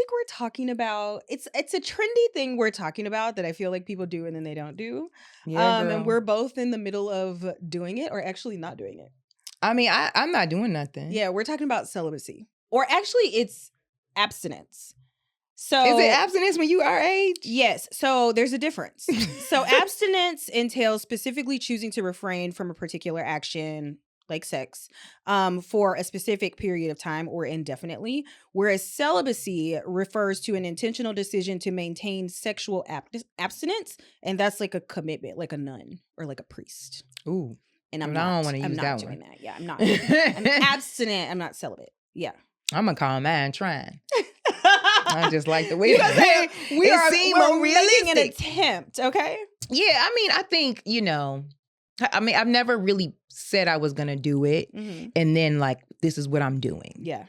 think we're talking about it's a trendy thing we're talking about that I feel like people do and then they don't do. Yeah, girl. And we're both in the middle of doing it or actually not doing it. I mean, I'm not doing nothing. Yeah, we're talking about celibacy. Or actually it's abstinence. So Is it abstinence when you our age? Yes. So there's a difference. So abstinence entails specifically choosing to refrain from a particular action like sex for a specific period of time or indefinitely, whereas celibacy refers to an intentional decision to maintain sexual abstinence, and that's like a commitment, like a nun or like a priest. Ooh. And I don't want to use that doing one. that. Yeah, I'm not. I'm abstinent. I'm not celibate. Yeah. I'm gonna call mine trying. I just like the way we're making an realistic. attempt. Okay. Yeah, I mean, I think, I mean, I've never really said I was going to do it. Mm-hmm. And then like, this is what I'm doing. Yeah.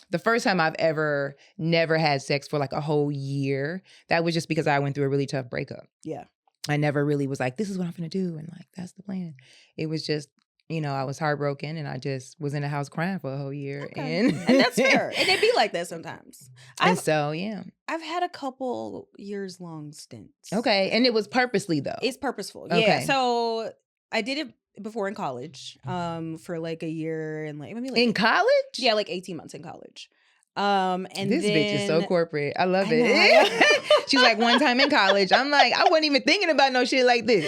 The first time I've ever never had sex for like a whole year, that was just because I went through a really tough breakup. Yeah. I never really was like, this is what I'm going to do. And like, that's the plan. It was just, I was heartbroken and I just was in the house crying for a whole year. Okay. And that's fair. And it be like that sometimes. Yeah. I've had a couple years long stints. Okay. And it was purposely though. It's purposeful. Okay. Yeah. So I did it before in college, for like a year and like maybe like in college? Yeah, like 18 months in college. And this then, bitch is so corporate. I love it. She's like, one time in college, I'm like, I wasn't even thinking about no shit like this.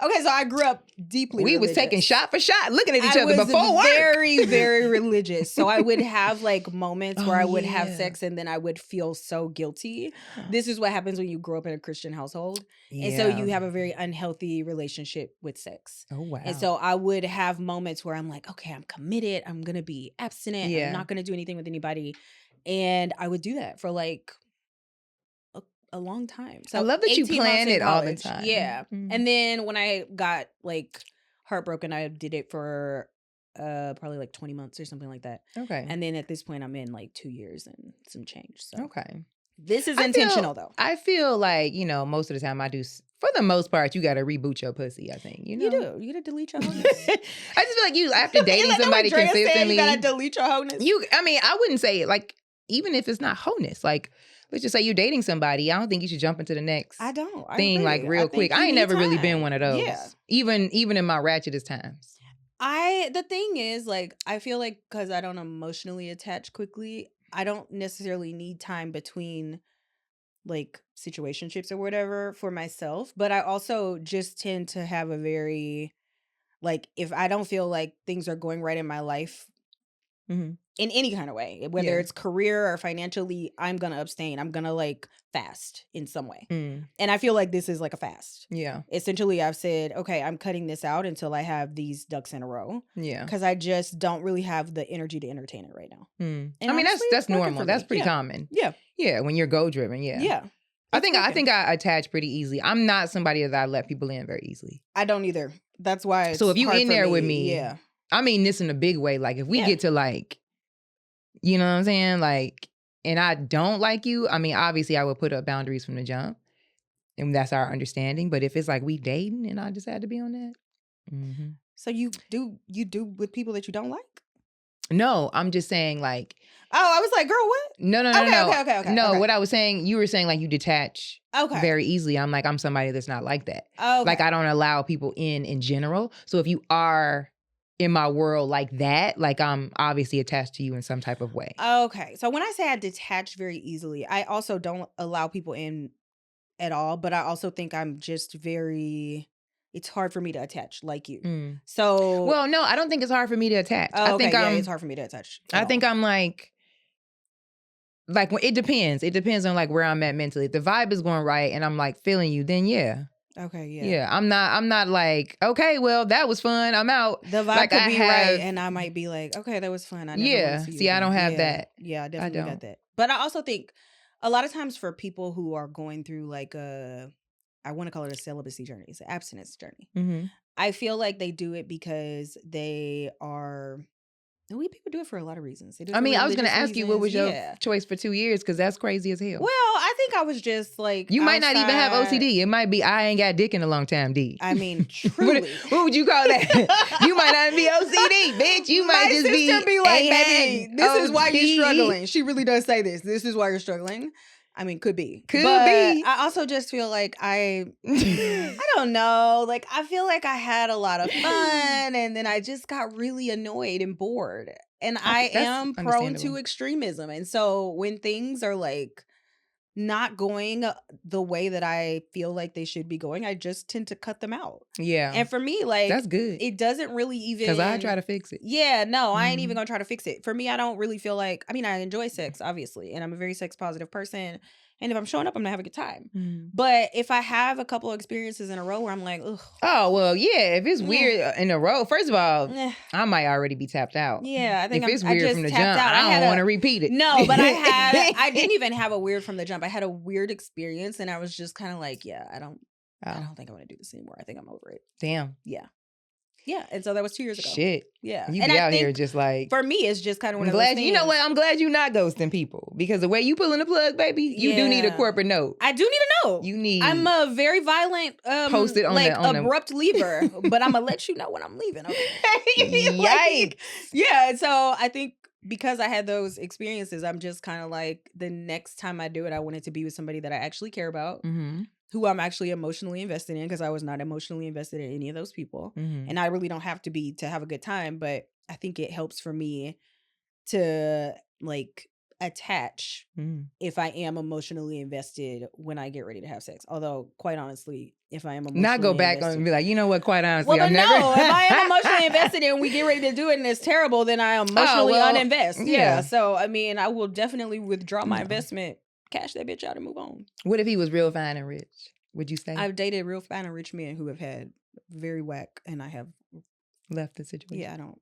Okay, so I grew up deeply religious. Was taking shot for shot, looking at each other before work. Very, very religious. So I would have like moments where I would have sex and then I would feel so guilty. This is what happens when you grow up in a Christian household. Yeah. And so you have a very unhealthy relationship with sex. Oh, wow. And so I would have moments where I'm like, okay, I'm committed. I'm going to be abstinent. I'm not going to do anything with anybody. And I would do that for like a long time. So I love that you plan it all the time. Yeah. Mm-hmm. And then when I got like heartbroken, I did it for probably like 20 months or something like that. Okay. And then at this point I'm in like 2 years and some change. So okay. This is intentional though. I feel like, most of the time I do, for the most part, you got to reboot your pussy, I think. You do. You got to delete your wholeness. I just feel like you, after dating somebody consistently. You got to delete your wholeness. I wouldn't say it like, even if it's not wholeness, like, let's just say you're dating somebody. I don't think you should jump into the next thing like real quick. I ain't never really been one of those. Yeah. Even in my ratchetest times. The thing is, like, I feel like because I don't emotionally attach quickly, I don't necessarily need time between like situationships or whatever for myself. But I also just tend to have a very, like, if I don't feel like things are going right in my life, in any kind of way, whether it's career or financially, I'm going to abstain. I'm going to like fast in some way. And I feel like this is like a fast. Yeah. Essentially, I've said, okay, I'm cutting this out until I have these ducks in a row. Yeah. Because I just don't really have the energy to entertain it right now. And I mean, honestly, that's normal. That's pretty common. Yeah. Yeah. When you're goal driven. Yeah. Yeah. I think I attach pretty easily. I'm not somebody that I let people in very easily. I don't either. That's why. So if you in there with me, I mean this in a big way. Like if we get to like, you know what I'm saying? Like, and I don't like you, I mean, obviously I would put up boundaries from the jump. And that's our understanding. But if it's like we dating and I just had to be on that. Mm-hmm. So you do with people that you don't like? No, I'm just saying like. Oh, I was like, girl, what? No. Okay. No, what I was saying, you were saying like you detach very easily. I'm like, I'm somebody that's not like that. Okay. Like I don't allow people in general. So if you are in my world like that, like I'm obviously attached to you in some type of way. Okay. So when I say I detach very easily, I also don't allow people in at all, but I also think I'm just it's hard for me to attach like you. So. Well, no, I don't think it's hard for me to attach. I think it's hard for me to attach. I think I'm like it depends. It depends on like where I'm at mentally. If the vibe is going right and I'm like feeling you, then yeah. Okay, yeah. Yeah, I'm not like, okay, well, that was fun. I'm out. The vibe could be right, and I might be like, okay, that was fun. I never want to see you again. I don't have that. Yeah, I definitely got that. But I also think a lot of times for people who are going through like I want to call it a celibacy journey. It's an abstinence journey. Mm-hmm. I feel like they do it because they are People do it for a lot of reasons. They do it I for mean, I was going to religious ask you what was your reasons. choice for 2 years, because that's crazy as hell. Well, I think I was just like, you might not even have OCD. It might be I ain't got dick in a long time, D. I mean, truly. what would you call that? You might not be OCD, bitch. You might just My sister be like, baby, this is why you're struggling. She really does say this. This is why you're struggling. I mean, could be. But I also just feel like I don't know. Like, I feel like I had a lot of fun, and then I just got really annoyed and bored. And I am prone to extremism. And so when things are like not going the way that I feel like they should be going, I just tend to cut them out. Yeah. And for me, like, that's good. It doesn't really even... Because I try to fix it. Yeah, no, I ain't even gonna try to fix it. For me, I don't really feel like... I mean, I enjoy sex, obviously, and I'm a very sex positive person. And if I'm showing up, I'm gonna have a good time. But if I have a couple of experiences in a row where I'm like, ugh. Oh, well, yeah. If it's weird in a row, first of all, I might already be tapped out. Yeah, I think if it's weird from the jump, I don't want to repeat it. No, but I didn't even have a weird from the jump. I had a weird experience, and I was just kind of like, yeah, I don't think I want to do this anymore. I think I'm over it. Damn. Yeah. Yeah, and so that was 2 years ago. Shit. Yeah. You be out here just like... For me, it's just kind of one of those things. You know what? I'm glad you're not ghosting people, because the way you pulling the plug, baby, you do need a corporate note. I do need a note. You need... I'm a very violent, posted on like, abrupt leaver, but I'm going to let you know when I'm leaving, okay? Yikes. Yeah, so I think because I had those experiences, I'm just kind of like, the next time I do it, I want it to be with somebody that I actually care about. Who I'm actually emotionally invested in, because I was not emotionally invested in any of those people. And I really don't have to be to have a good time, but I think it helps for me to like attach if I am emotionally invested when I get ready to have sex. Although, quite honestly, if I am emotionally not go back invested, and be like, you know what, quite honestly, well, I've never... No, if I am emotionally invested and we get ready to do it and it's terrible, then I am emotionally uninvest. Yeah. So, I mean, I will definitely withdraw my investment, cash that bitch out, and move on. What if he was real fine and rich? Would you say? I've dated real fine and rich men who have had very whack, and I have left the situation. Yeah, I don't.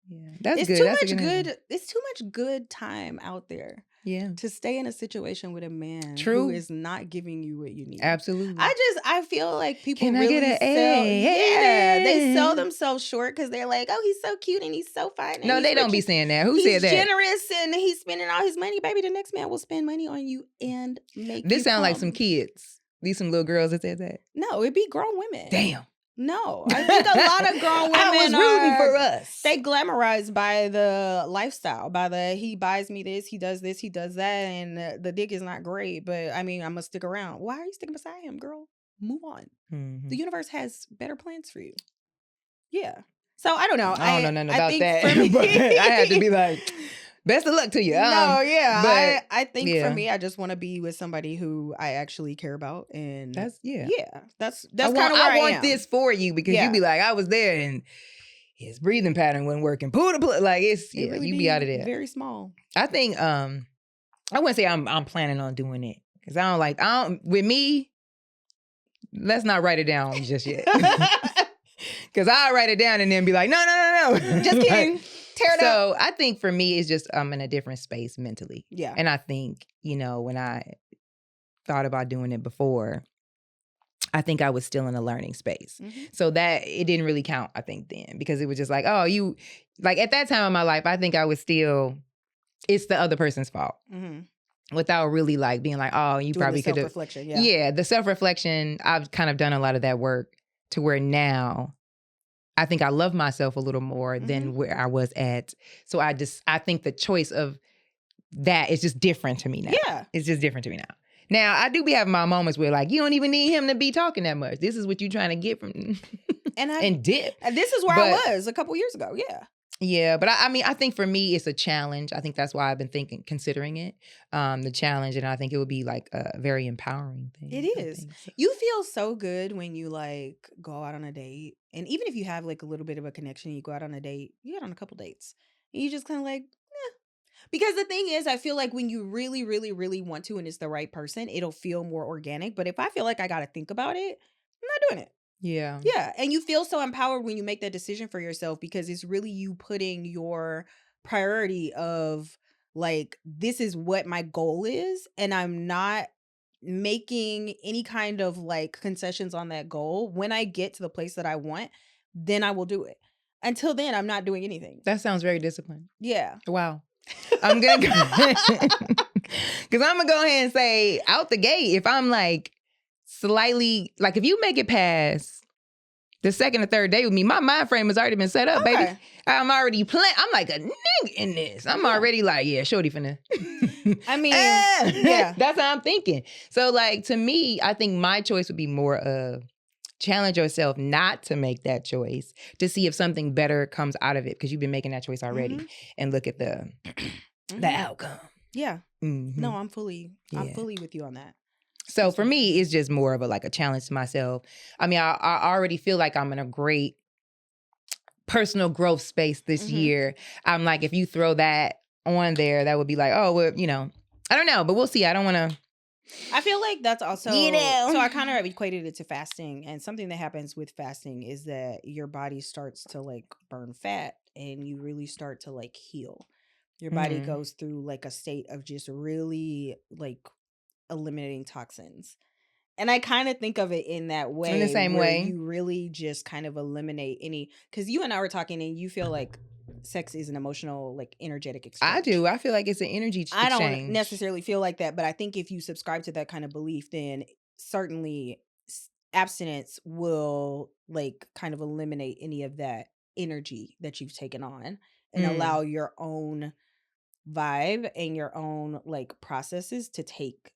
Yeah, that's it's good. Too that's much good. It's too much good time out there. Yeah, to stay in a situation with a man True. who is not giving you what you need. Absolutely. I feel like people Can really I get they sell themselves short because they're like, oh, he's so cute and he's so fine. And no, they don't be saying that. Who said that? He's generous and he's spending all his money. Baby, the next man will spend money on you and make. This sounds like some kids. These some little girls that said that. No, it'd be grown women. Damn. No, I think a lot of grown women I was rooting for us. They glamorized by the lifestyle, by the he buys me this, he does that, and the dick is not great, but I mean, I'm gonna stick around. Why are you sticking beside him, girl? Move on. The universe has better plans for you. Yeah. So I don't know. I don't know nothing about that. But I had to be like, best of luck to you. But I think for me, I just want to be with somebody who I actually care about, and that's kind of where I want this for you, because you be like, I was there and his breathing pattern wasn't working. Pull the plug, like it really you be out of there. Very small. I think I wouldn't say I'm planning on doing it, because I don't with me. Let's not write it down just yet, because I'll write it down and then be like, no, just kidding. Tear it up. So I think for me, it's just I'm in a different space mentally. Yeah. And I think, when I thought about doing it before, I think I was still in a learning space. So that it didn't really count, I think, then, because it was just like, oh, you, like at that time in my life, I think I was still, it's the other person's fault. Without really like being like, oh, you probably could have. Self-reflection, yeah, the self-reflection, I've kind of done a lot of that work to where now I think I love myself a little more than where I was at. So I think the choice of that is just different to me now. Yeah. It's just different to me now. Now, I do be having my moments where like, you don't even need him to be talking that much. This is what you're trying to get from and dip. And this is where I was a couple years ago. Yeah. Yeah, but I mean, I think for me, it's a challenge. I think that's why I've been considering it, the challenge, and I think it would be like a very empowering thing. It is. So. You feel so good when you like go out on a date, and even if you have like a little bit of a connection, you go out on a date. You get on a couple dates, and you just kind of like, Because the thing is, I feel like when you really, really, really want to, and it's the right person, it'll feel more organic. But if I feel like I got to think about it, I'm not doing it. Yeah. Yeah. And you feel so empowered when you make that decision for yourself, because it's really you putting your priority of like, this is what my goal is. And I'm not making any kind of like concessions on that goal. When I get to the place that I want, then I will do it. until then, I'm not doing anything. That sounds very disciplined. Yeah. Wow. I'm going to because I'm going to go ahead and say out the gate, if I'm like slightly, like if you make it past the second or third day with me, my mind frame has already been set up, baby. I'm already playing. I'm like a nigga in this. I'm already like, yeah, shorty finna. I mean, yeah. That's how I'm thinking. So like, to me, I think my choice would be more of challenge yourself not to make that choice to see if something better comes out of it because you've been making that choice already and look at the outcome. Yeah. No, I'm fully with you on that. So for me, it's just more of a challenge to myself. I mean, I already feel like I'm in a great personal growth space this year. I'm like, if you throw that on there, that would be like, oh, well, I don't know, but we'll see. I don't want to. I feel like that's also, so I kind of equated it to fasting, and something that happens with fasting is that your body starts to like burn fat and you really start to like heal. Your body goes through like a state of just really like eliminating toxins. And I kind of think of it in that way. In the same way. You really just kind of eliminate any, because you and I were talking and you feel like sex is an emotional, like energetic exchange. I do. I feel like it's an energy exchange. I don't necessarily feel like that, but I think if you subscribe to that kind of belief, then certainly abstinence will like kind of eliminate any of that energy that you've taken on and allow your own vibe and your own like processes to take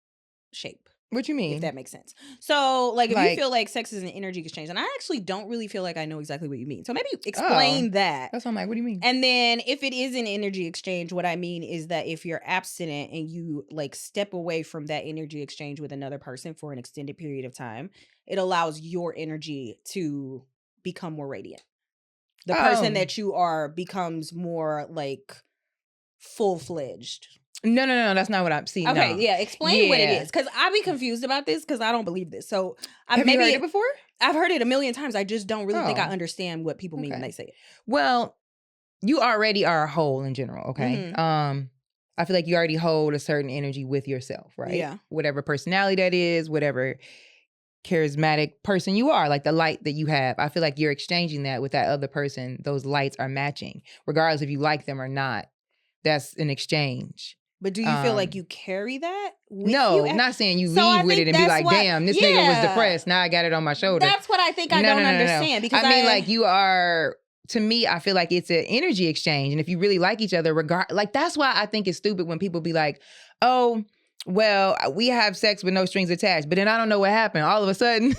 shape. What you mean? If that makes sense. So, like, if you feel like sex is an energy exchange, and I actually don't really feel like I know exactly what you mean. So maybe explain that. That's what I'm like, what do you mean? And then if it is an energy exchange, what I mean is that if you're abstinent and you like step away from that energy exchange with another person for an extended period of time, it allows your energy to become more radiant. The person that you are becomes more like full-fledged. No, that's not what I'm seeing. Okay, no. yeah, explain what it is. Because I be confused about this because I don't believe this. So Have you heard it before? I've heard it a million times. I just don't really think I understand what people mean when they say it. Well, you already are a whole in general, okay? I feel like you already hold a certain energy with yourself, right? Yeah. Whatever personality that is, whatever charismatic person you are, like the light that you have. I feel like you're exchanging that with that other person. Those lights are matching, regardless if you like them or not. That's an exchange. But do you feel like you carry that with no, you? not saying you leave with it and be like, damn, this nigga was depressed. Now I got it on my shoulder. That's what I think I don't understand. Because I mean, like you are, to me, I feel like it's an energy exchange. And if you really like each other, like that's why I think it's stupid when people be like, oh, well, we have sex with no strings attached. But then I don't know what happened. All of a sudden,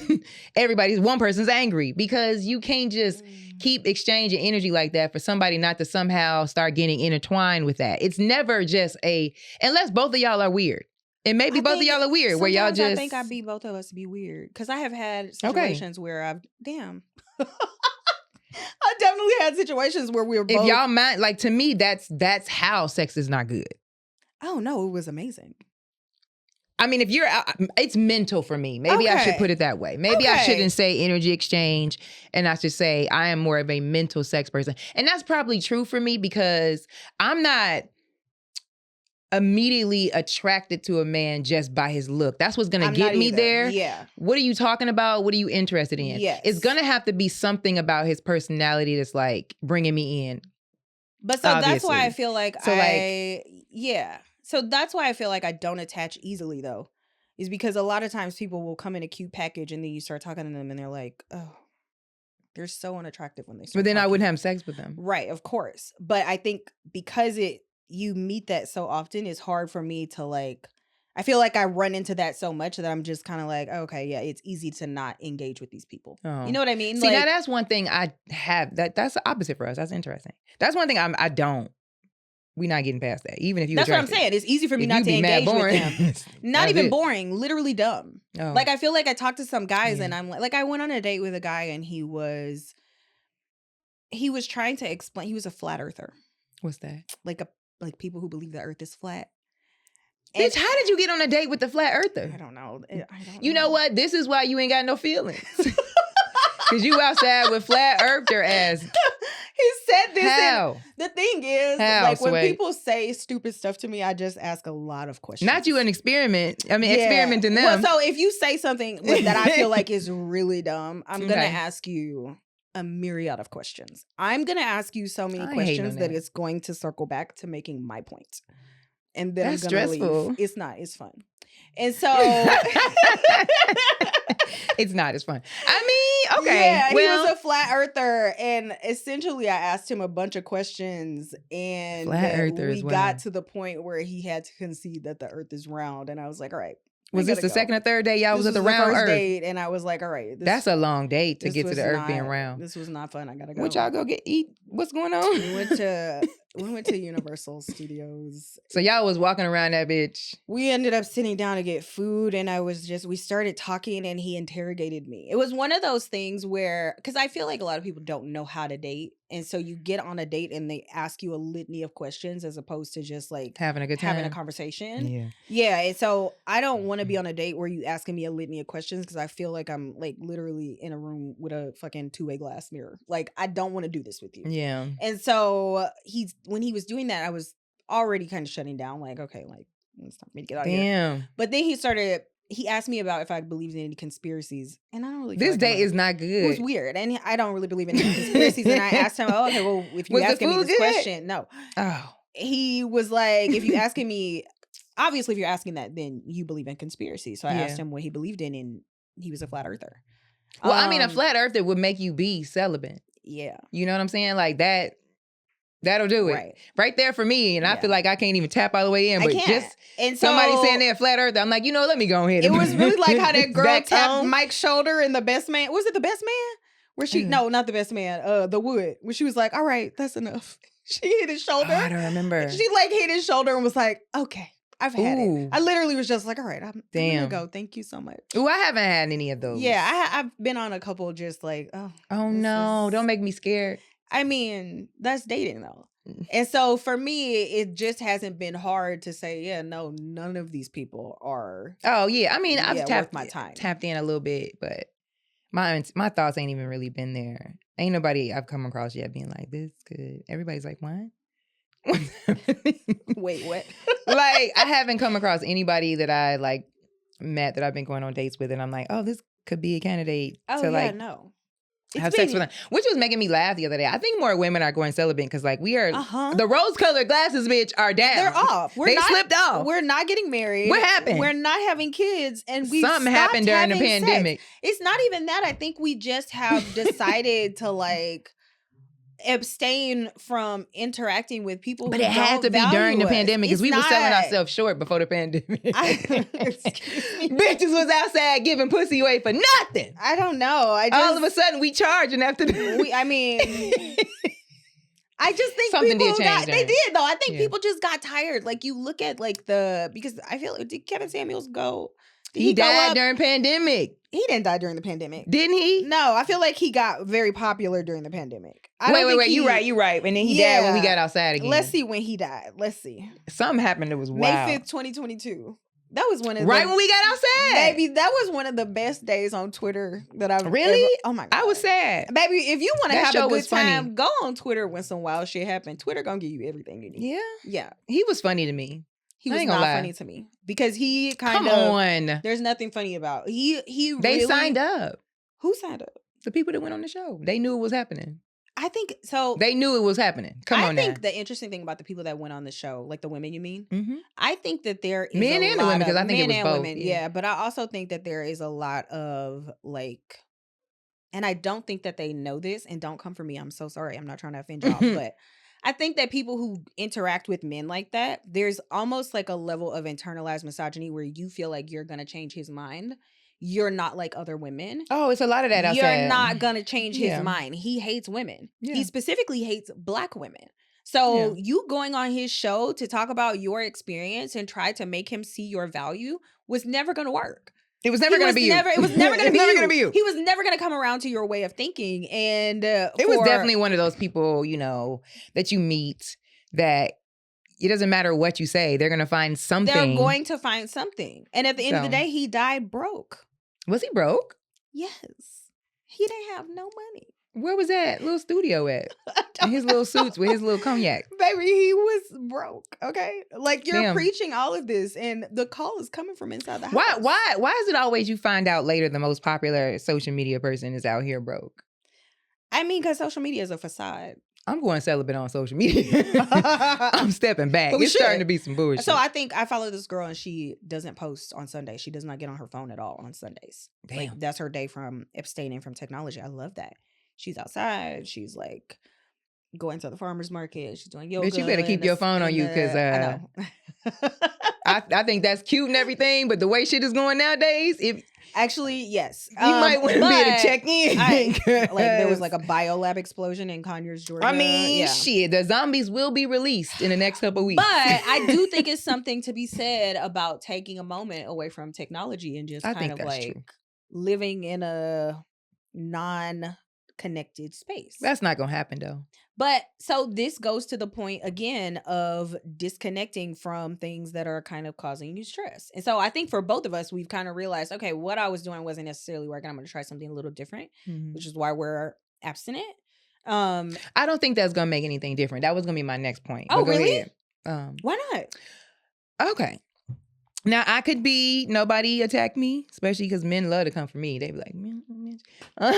one person's angry because you can't just keep exchanging energy like that for somebody not to somehow start getting intertwined with that. It's never just unless both of y'all are weird. And maybe both of y'all are weird where y'all just. I think I beat both of us to be weird. Because I have had situations where I've definitely had situations where we were both. If y'all mind, like to me, that's how sex is not good. Oh no, it was amazing. I mean, if you're out, it's mental for me. Maybe I should put it that way. Maybe I shouldn't say energy exchange and I should say I am more of a mental sex person. And that's probably true for me because I'm not immediately attracted to a man just by his look. That's what's going to get me there. Yeah. What are you talking about? What are you interested in? Yes. It's going to have to be something about his personality that's like bringing me in. But so obviously. That's why I feel like So that's why I feel like I don't attach easily, though, is because a lot of times people will come in a cute package and then you start talking to them and they're like, oh, they're so unattractive when they start But then talking. I wouldn't have sex with them. Right, of course. But I think because you meet that so often, it's hard for me to like, I feel like I run into that so much that I'm just kind of like, okay, yeah, it's easy to not engage with these people. Oh. You know what I mean? See, now that's one thing I have, that's the opposite for us. That's interesting. That's one thing I don't. We're not getting past that. Even if you That's what I'm saying. It's easy for me not to engage with them. Not even boring. Literally dumb. Oh. Like, I feel like I talked to some guys and I'm like, I went on a date with a guy and he was trying to explain, he was a flat earther. What's that? Like people who believe the earth is flat. Bitch, how did you get on a date with the flat earther? I don't know. You know what? This is why you ain't got no feelings. Because you outside with flat earther ass. He said this. How? The thing is, like when people say stupid stuff to me, I just ask a lot of questions. Not you an experiment. I mean, experimenting them. Well, so if you say something that I feel like is really dumb, I'm going to ask you a myriad of questions. I'm going to ask you so many questions that it's going to circle back to making my point. And then I'm going to leave. It's not. It's fun. And so it's not as fun. I mean, okay. Yeah, well, he was a flat earther, and essentially I asked him a bunch of questions, and we got to the point where he had to concede that the earth is round, and I was like, all right. Was this the second or third day y'all was at the round first earth? Date, and I was like, all right. That's a long date to get to the earth being round. This was not fun. I gotta go. What y'all go eat? What's going on? We went to Universal Studios. So y'all was walking around that bitch. We ended up sitting down to get food, and we started talking, and he interrogated me. It was one of those things where, because I feel like a lot of people don't know how to date. And so you get on a date and they ask you a litany of questions as opposed to just like having a good time, having a conversation. Yeah. Yeah. And so I don't want to be on a date where you asking me a litany of questions because I feel like I'm like literally in a room with a fucking two-way glass mirror. Like, I don't want to do this with you. Yeah. And so when he was doing that, I was already kind of shutting down. Like, okay, like it's time for me to get out of here. But then he asked me about if I believed in any conspiracies, and I don't really. This date is not good. It was weird, and I don't really believe in any conspiracies. And I asked him, "Oh, okay, well, if you asking me this question, no." Oh, he was like, "If you asking me, obviously, if you're asking that, then you believe in conspiracies." So I asked him what he believed in, and he was a flat earther. Well, I mean, a flat earther would make you be celibate. Yeah, you know what I'm saying, like that. That'll do it. Right there for me. And I feel like I can't even tap all the way in. But just somebody saying they're flat earth, I'm like, let me go ahead. It was really like how that girl tapped Mike's shoulder in The Best Man. Was it The Best Man? Where she, no, not The Best Man, The Wood. Where she was like, all right, that's enough. She hit his shoulder. Oh, I don't remember. She like hit his shoulder and was like, okay, I've had it. I literally was just like, all right, I'm gonna go. Thank you so much. Ooh, I haven't had any of those. Yeah, I've been on a couple just like, oh no, don't make me scared. I mean, that's dating though. And so for me, it just hasn't been hard to say, yeah, no, none of these people are. Oh yeah, I mean, I've tapped in a little bit, but my thoughts ain't even really been there. Ain't nobody I've come across yet being like, this good. Everybody's like, what? Wait, what? Like, I haven't come across anybody that I like met that I've been going on dates with, and I'm like, oh, this could be a candidate to like. No. Have sex with them, which was making me laugh the other day. I think more women are going celibate because, like, we are the rose-colored glasses, bitch, are down. They're off. They slipped off. We're not getting married. What happened? We're not having kids, and we something happened during the pandemic. Sex. It's not even that. I think we just have decided to like abstain from interacting with people. But it had to be during the pandemic because we were selling ourselves short before the pandemic. Bitches was outside giving pussy away for nothing. I don't know. All of a sudden we charging after the. I mean, I just think something people did change. They did though. I think people just got tired. Like you look at like because I feel did Kevin Samuels go? He died during pandemic. He didn't die during the pandemic. Didn't he? No, I feel like he got very popular during the pandemic. Wait. You right. And then he died when we got outside again. Let's see when he died. Let's see. Something happened that was wild. May 5th, 2022. That was one of when we got outside. Baby, that was one of the best days on Twitter that I've really. Oh my God. I was sad. Baby, if you want to have a good time, go on Twitter when some wild shit happened. Twitter gonna give you everything you need. Yeah. Yeah. He was funny to me. He was not funny to me because he kind of. There's nothing funny about They really, signed up. Who signed up? The people that went on the show. They knew it was happening. I think so. They knew it was happening. I think the interesting thing about the people that went on the show, like the women, you mean? Mm-hmm. I think that there is men and the women because I think it was both. Women, yeah, but I also think that there is a lot of like, and I don't think that they know this. And don't come for me. I'm so sorry. I'm not trying to offend y'all, but. I think that people who interact with men like that, there's almost like a level of internalized misogyny where you feel like you're going to change his mind. You're not like other women. Oh, it's a lot of that outside. You're not going to change his mind. He hates women. Yeah. He specifically hates Black women. So you going on his show to talk about your experience and try to make him see your value was never going to work. It was never going to be you. It was never going to be you. He was never going to come around to your way of thinking. And it was definitely one of those people, that you meet that it doesn't matter what you say. They're going to find something. They're going to find something. And at the end of the day, he died broke. Was he broke? Yes. He didn't have no money. Where was that little studio at? In his little suits with his little cognac. Baby, he was broke, okay? Like, you're preaching all of this, and the call is coming from inside the house. Why is it always you find out later the most popular social media person is out here broke? I mean, because social media is a facade. I'm going celibate on social media. I'm stepping back. It's starting to be some bullshit. So I think I follow this girl and she doesn't post on Sundays. She does not get on her phone at all on Sundays. Damn. Like that's her day from abstaining from technology. I love that. She's outside. She's like going to the farmer's market. She's doing yoga. Bitch, you better keep your phone on you because I know. I think that's cute and everything, but the way shit is going nowadays, if actually, yes, you might want to be able to check in. Like there was like a biolab explosion in Conyers, Georgia. I mean, shit, the zombies will be released in the next couple of weeks. But I do think it's something to be said about taking a moment away from technology and just kind of like true. Living in a non-connected space. That's not gonna happen though. But so this goes to the point again of disconnecting from things that are kind of causing you stress. And so I think for both of us, we've kind of realized, okay, what I was doing wasn't necessarily working. I'm going to try something a little different, which is why we're abstinent. I don't think that's going to make anything different. That was going to be my next point. Oh, really? Why not? Okay. Now, I could be, nobody attack me, especially because men love to come for me. They be like, man. I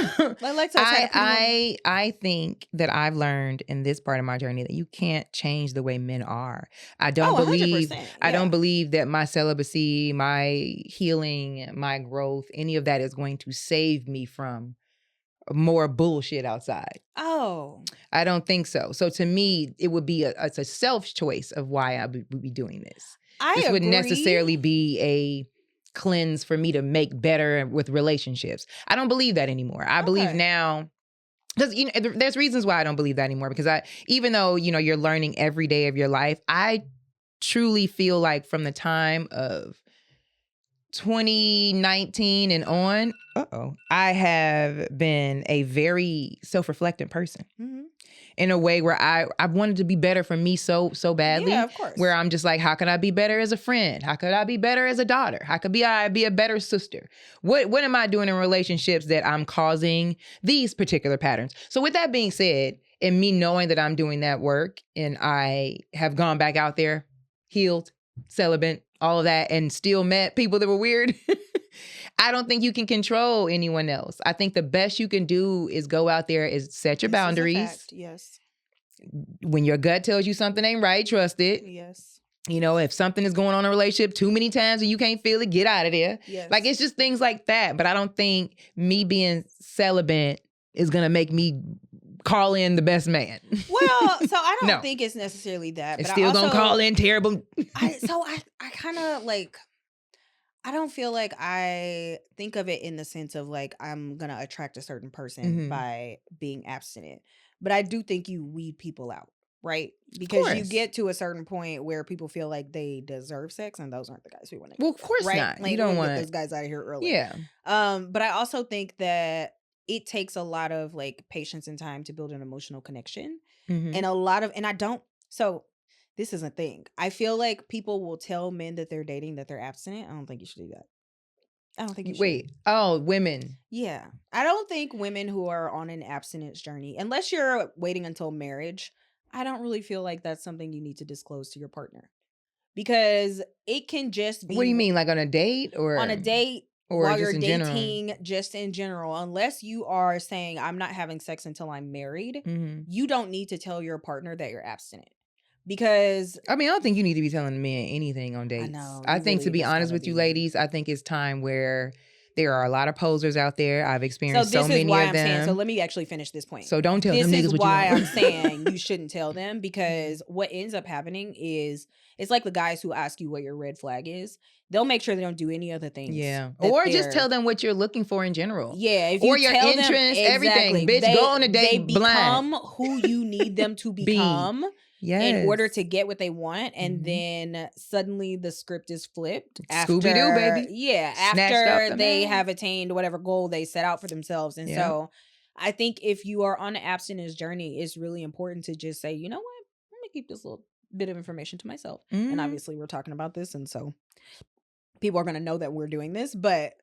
think that I've learned in this part of my journey that you can't change the way men are. I don't believe, I don't believe that my celibacy, my healing, my growth, any of that is going to save me from more bullshit outside. Oh. I don't think so. So to me, it would be it's a self choice of why I would be doing this. This wouldn't necessarily be a cleanse for me to make better with relationships. I don't believe that anymore. I believe now, because there's reasons why I don't believe that anymore. Because even though you're learning every day of your life, I truly feel like from the time of 2019 and on, I have been a very self-reflecting person. In a way where I wanted to be better for me so badly. Yeah, of course. Where I'm just like, how could I be better as a friend? How could I be better as a daughter? How could I be a better sister? What am I doing in relationships that I'm causing these particular patterns? So with that being said, and me knowing that I'm doing that work and I have gone back out there, healed, celibate, all of that, and still met people that were weird. I don't think you can control anyone else. I think the best you can do is go out there, is set your boundaries. Yes. When your gut tells you something ain't right, trust it. Yes. If something is going on in a relationship too many times and you can't feel it, get out of there. Yes. Like, it's just things like that. But I don't think me being celibate is going to make me call in the best man. Well, so I don't think it's necessarily that. It's still going to call in terrible. I kind of like... I don't feel like I think of it in the sense of like I'm going to attract a certain person by being abstinent. But I do think you weed people out, right? Because you get to a certain point where people feel like they deserve sex, and those aren't the guys we want to. Well, of course not. Like, you don't want get those guys out of here early. Yeah. But I also think that it takes a lot of like patience and time to build an emotional connection, and I don't. So this is a thing. I feel like people will tell men that they're dating that they're abstinent. I don't think you should do that. I don't think you should. Wait. Oh, women. Yeah. I don't think women who are on an abstinence journey, unless you're waiting until marriage, I don't really feel like that's something you need to disclose to your partner. Because it can just be... What do you mean? Like on a date or... On a date, or while just you're in dating, general? just in general. Unless you are saying, I'm not having sex until I'm married, you don't need to tell your partner that you're abstinent. Because I don't think you need to be telling men anything on dates. I think, to be honest with you ladies, I think it's time where there are a lot of posers out there. I've experienced so many of them. Saying, so let me actually finish this point. So don't tell them niggas what you want. This is why I'm saying you shouldn't tell them, because what ends up happening is it's like the guys who ask you what your red flag is. They'll make sure they don't do any other things. Yeah. Or just tell them what you're looking for in general. Yeah. If you or your tell interest, them, everything. Bitch, go on a date they blind. become who you need them to become. In order to get what they want, and then suddenly the script is flipped. Scooby-Doo, baby. Yeah, after they have attained whatever goal they set out for themselves. And so I think if you are on an abstinence journey, it's really important to just say, you know what, I'm going to keep this little bit of information to myself. And obviously we're talking about this, and so people are going to know that we're doing this, but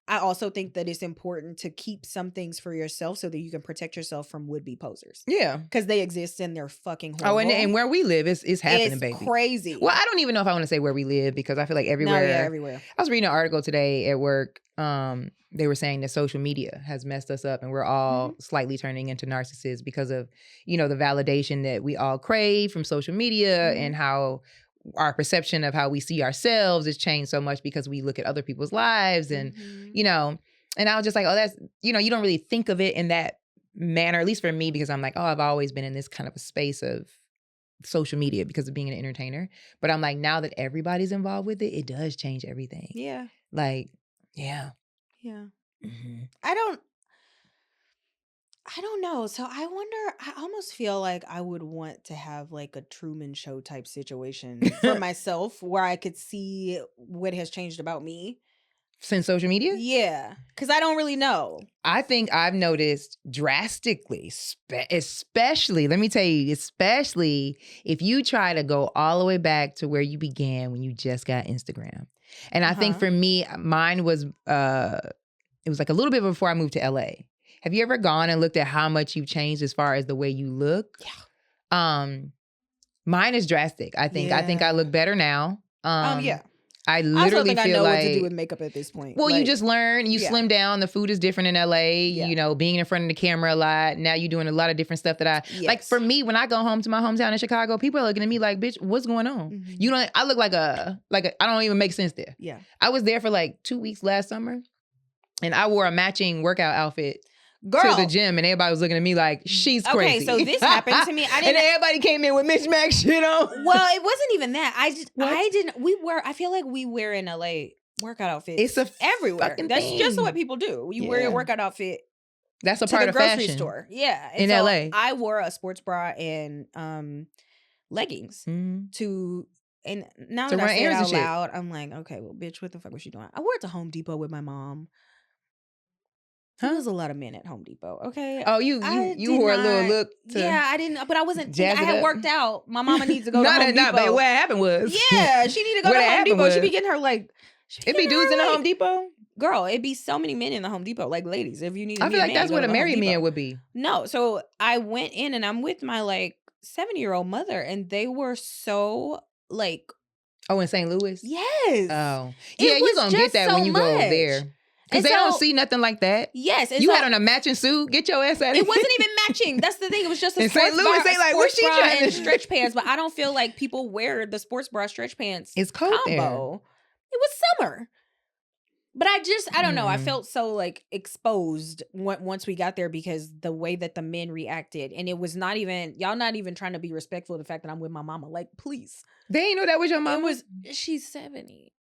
I also think that it's important to keep some things for yourself so that you can protect yourself from would-be posers. Yeah. Because they exist and they're fucking horrible. Oh, and where we live, it's happening, it's baby. Crazy. Well, I don't even know if I want to say where we live because I feel like everywhere. No, yeah, everywhere. I was reading an article today at work. They were saying that social media has messed us up and we're all slightly turning into narcissists because of, the validation that we all crave from social media and how our perception of how we see ourselves has changed so much because we look at other people's lives and, and I was just like, oh, that's, you don't really think of it in that manner, at least for me, because I'm like, oh, I've always been in this kind of a space of social media because of being an entertainer. But I'm like, now that everybody's involved with it, it does change everything. Yeah. Like, yeah. Yeah. I don't know. So I wonder, I almost feel like I would want to have like a Truman Show type situation for myself where I could see what has changed about me. Since social media? Yeah. Because I don't really know. I think I've noticed drastically, especially, let me tell you, especially if you try to go all the way back to where you began when you just got Instagram. And I think for me, mine was, it was like a little bit before I moved to LA. Have you ever gone and looked at how much you've changed as far as the way you look? Yeah. Mine is drastic. I think I look better now. Yeah. I literally I feel know like what to do with makeup at this point. Well, you just learn. You slim down. The food is different in LA. Yeah. Being in front of the camera a lot. Now you're doing a lot of different stuff that like. For me, when I go home to my hometown in Chicago, people are looking at me like, "Bitch, what's going on?" I look like a I don't even make sense there. Yeah. I was there for like 2 weeks last summer, and I wore a matching workout outfit. Girl. To the gym, and everybody was looking at me like, she's crazy. Okay, so this happened to me. And everybody came in with mismatched shit on. Well, it wasn't even that. I feel like we wear in LA workout outfits. It's everywhere. That's thing. just what people do. You wear your workout outfit. That's a part to the of grocery fashion. store. Yeah. And in LA. I wore a sports bra and leggings to, and now that I say it out loud, I'm like, okay, well, bitch, what the fuck was she doing? I wore it to Home Depot with my mom. There was a lot of men at Home Depot. Okay. Oh, you wore a little look. I didn't. But I wasn't. I had worked out. My mama needs to go to Home Depot. But what happened was. Yeah, she need to go to Home Depot. She be getting her like. It be dudes in the Home Depot. Girl, it'd be so many men in the Home Depot, like ladies. If you need, I feel like that's what a married man would be. No, so I went in and I'm with my like 70-year-old mother, and they were so like. Oh, in St. Louis. Yes. Oh, yeah. You gonna get that when you go there. Because they don't see nothing like that. Yes. You had on a matching suit. Get your ass out of here. It wasn't even matching. That's the thing. It was just a sports St. Louis, they like, what's she trying and stretch pants. But I don't feel like people wear the sports bra stretch pants. It's cold combo. there. It was summer. But I don't know. I felt so like exposed once we got there because the way that the men reacted. And it was not even, y'all not even trying to be respectful of the fact that I'm with my mama. Like, please. They ain't know that was your mama? She's 70.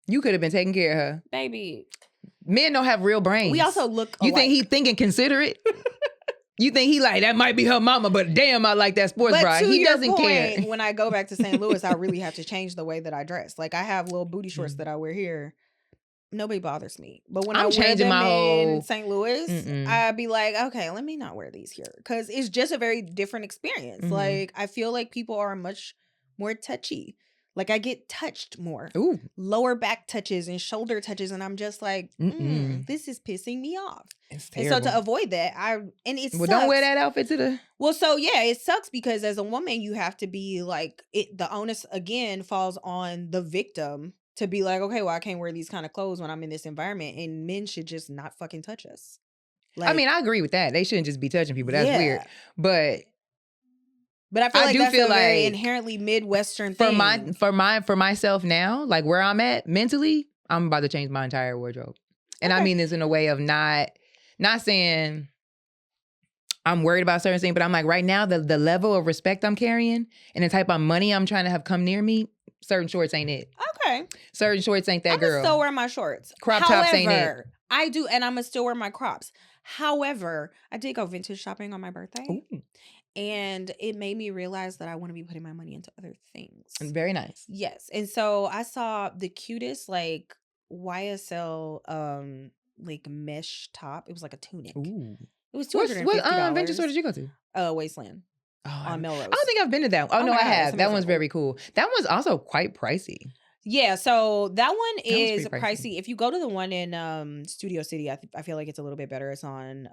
You could have been taking care of her. Baby. Men don't have real brains. We also look alike. You think he thinking considerate? You think he like, that might be her mama, but damn, I like that sports bra. He doesn't care. When I go back to St. Louis, I really have to change the way that I dress. Like I have little booty shorts that I wear here. Nobody bothers me. But when I wear them in St. Louis, I'd be like, okay, let me not wear these here. Because it's just a very different experience. Like I feel like people are much more touchy. Like I get touched more. Ooh. Lower back touches and shoulder touches. And I'm just like, this is pissing me off. It's terrible. And so to avoid that, don't wear that outfit to the... Well, so yeah, it sucks because as a woman, you have to be like, the onus again falls on the victim to be like, okay, well, I can't wear these kind of clothes when I'm in this environment. And men should just not fucking touch us. Like, I mean, I agree with that. They shouldn't just be touching people. That's weird. But I feel like that's a very inherently Midwestern thing. For myself now, like where I'm at mentally, I'm about to change my entire wardrobe. And I mean this in a way of not saying I'm worried about certain things, but I'm like right now, the level of respect I'm carrying and the type of money I'm trying to have come near me, certain shorts ain't it. Okay. Certain shorts ain't that girl. I'm still wear my shorts. Crop tops ain't it. I do, and I'm gonna still wear my crops. However, I did go vintage shopping on my birthday. Ooh. And it made me realize that I want to be putting my money into other things. Very nice. Yes. And so I saw the cutest like YSL like mesh top. It was like a tunic. Ooh. It was $250. What vintage store did you go to? Wasteland. Oh, on Melrose. I don't think I've been to that. Oh no, I have. That one's very cool. That one's also quite pricey. Yeah, so that one That was is pretty pricey. pricey. If you go to the one in Studio City, I feel like it's a little bit better. It's on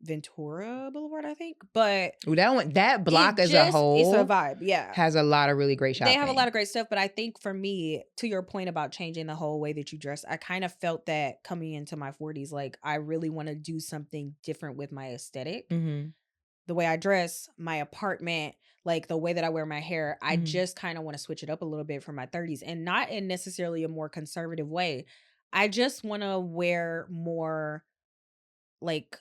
Ventura Boulevard, I think. But Ooh, that block as a it's a whole vibe. Yeah. has a lot of really great They have a lot shopping. of great stuff, but I think for me, to your point about changing the whole way that you dress, I kind of felt that coming into my 40s, like I really want to do something different with my aesthetic. Mhm. The way I dress, my apartment, like the way that I wear my hair, I Mhm. just kind of want to switch it up a little bit for my 30s, and not in necessarily a more conservative way. I just want to wear more like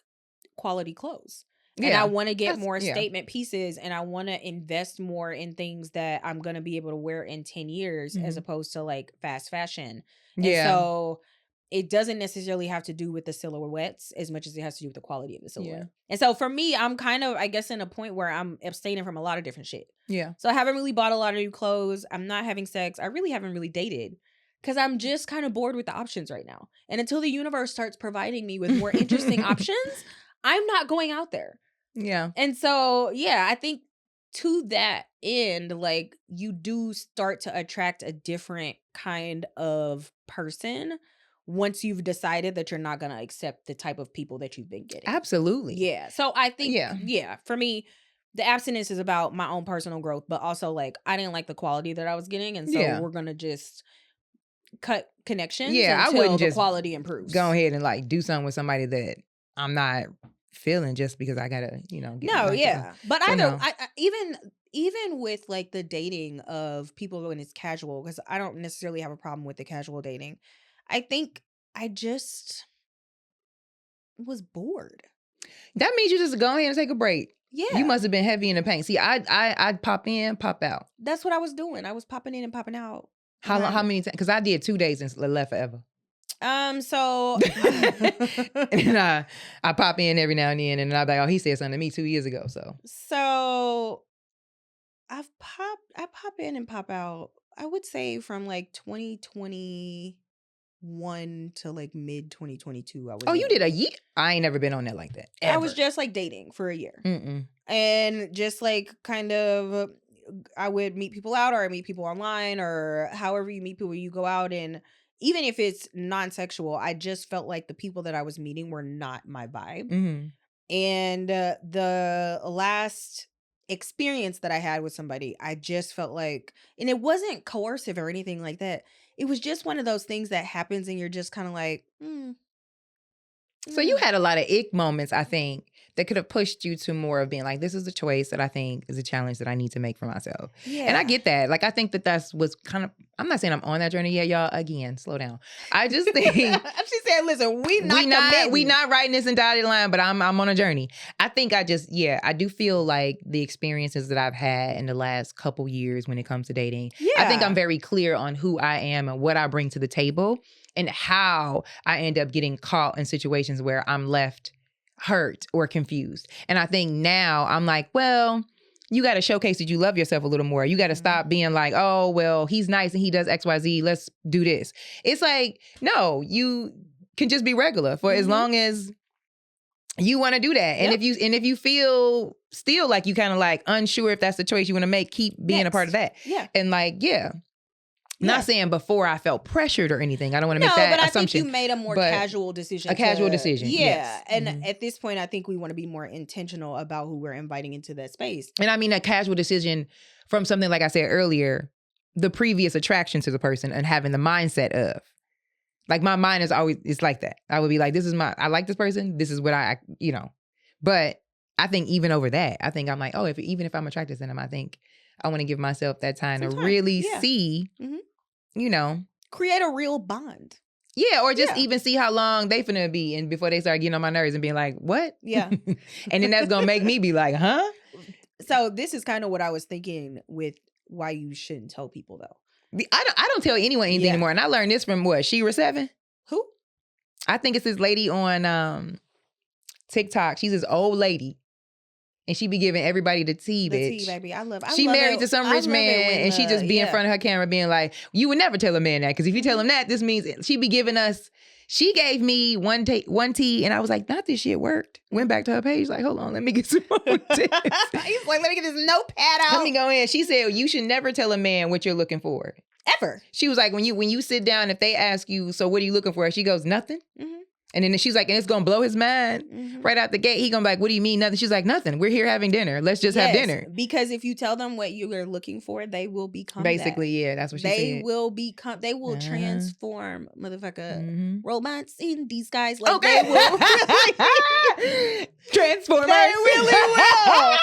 quality clothes. And I Yeah. want to get That's more yeah. statement pieces, and I want to invest more in things that I'm going to be able to wear in 10 years as Mhm. opposed to like fast fashion. And Yeah. so it doesn't necessarily have to do with the silhouettes as much as it has to do with the quality of the Yeah. silhouette. And so for me, I'm kind of, I guess, in a point where I'm abstaining from a lot of different shit. Yeah. So I haven't really bought a lot of new clothes. I'm not having sex. I really haven't really dated because I'm just kind of bored with the options right now. And until the universe starts providing me with more interesting options, I'm not going out there. Yeah. And so, yeah, I think to that end, like you do start to attract a different kind of person once you've decided that you're not going to accept the type of people that you've been getting. Absolutely. Yeah. So I think, Yeah. yeah, for me, the abstinence is about my own personal growth, but also like I didn't like the quality that I was getting. And so Yeah. we're going to just cut connections Yeah, I until wouldn't the just quality improves. go ahead and like do something with somebody that I'm not feeling just because I gotta, get No, my yeah. But so either no. I even with like the dating of people when it's casual, because I don't necessarily have a problem with the casual dating. I think I just was bored. That means you just go ahead and take a break. You Yeah. must have been heavy in the paint. See, I'd pop in, pop out. That's what I was doing. I was popping in and popping out. How long? How many times? Because I did 2 days and left forever. So And I pop in every now and then, and I'm like, oh, he said something to me 2 years ago. So I pop in and pop out. I would say from like 2021 to like mid 2022. I was Oh, you in. did a year? I ain't never been on that like that. Ever. I was just like dating for a year. Mm-mm. And just like kind of I would meet people out, or I meet people online, or however you meet people, you go out, and even if it's non-sexual, I just felt like the people that I was meeting were not my vibe. Mm-hmm. And the last experience that I had with somebody, I just felt like, and it wasn't coercive or anything like that. It was just one of those things that happens and you're just kind of like, So you had a lot of ick moments, I think, that could have pushed you to more of being like, this is a choice that I think is a challenge that I need to make for myself. Yeah. And I get that. Like, I think that's what's kind of, I'm not saying I'm on that journey yet, y'all. Again, slow down. I just think. She said, listen, we not writing this in dotted line, but I'm on a journey. I think I do feel like the experiences that I've had in the last couple years when it comes to dating, I think I'm very clear on who I am and what I bring to the table and how I end up getting caught in situations where I'm left hurt or confused. And I think now I'm like, well, you got to showcase that you love yourself a little more. You got to stop being like, oh, well, he's nice and he does XYZ. Let's do this. It's like, no, you can just be regular for as long as you want to do that. And if you feel still like you kind of like unsure if that's the choice you want to make, keep being a part of that. Yeah. And like, not saying before I felt pressured or anything. I don't want to make that assumption. I think you made a more casual decision. A casual decision. Yeah. Yes. And at this point, I think we want to be more intentional about who we're inviting into that space. And I mean a casual decision from something, like I said earlier, the previous attraction to the person and having the mindset of, like, my mind is always, it's like that. I would be like, I like this person. This is what but I think even over that, I think I'm like, oh, even if I'm attracted to them, I think I want to give myself that time to really see, create a real bond. Yeah, or just even see how long they finna be and before they start getting on my nerves and being like, what? Yeah. And then that's gonna make me be like, huh? So this is kind of what I was thinking with why you shouldn't tell people though. I don't tell anyone anything anymore. And I learned this from what? Shira 7? Who? I think it's this lady on TikTok. She's this old lady. And she be giving everybody the tea, bitch. The tea, baby. She married to some rich man, and she just be in front of her camera being like, you would never tell a man that. Because if you tell him that, this means she be giving us, she gave me one tea, and I was like, not this shit worked. Went back to her page, like, hold on, let me get some more tips. He's like, let me get this notepad out. Let me go in. She said, you should never tell a man what you're looking for. Ever. She was like, when you sit down, if they ask you, so what are you looking for? She goes, nothing. Mm-hmm. And then she's like, and it's going to blow his mind right out the gate. He going to be like, what do you mean nothing? She's like, nothing. We're here having dinner. Let's just have dinner. Because if you tell them what you are looking for, they will become basically, yeah, that's what she said. They will transform motherfucker robots in disguise. Like they will transform. They really will.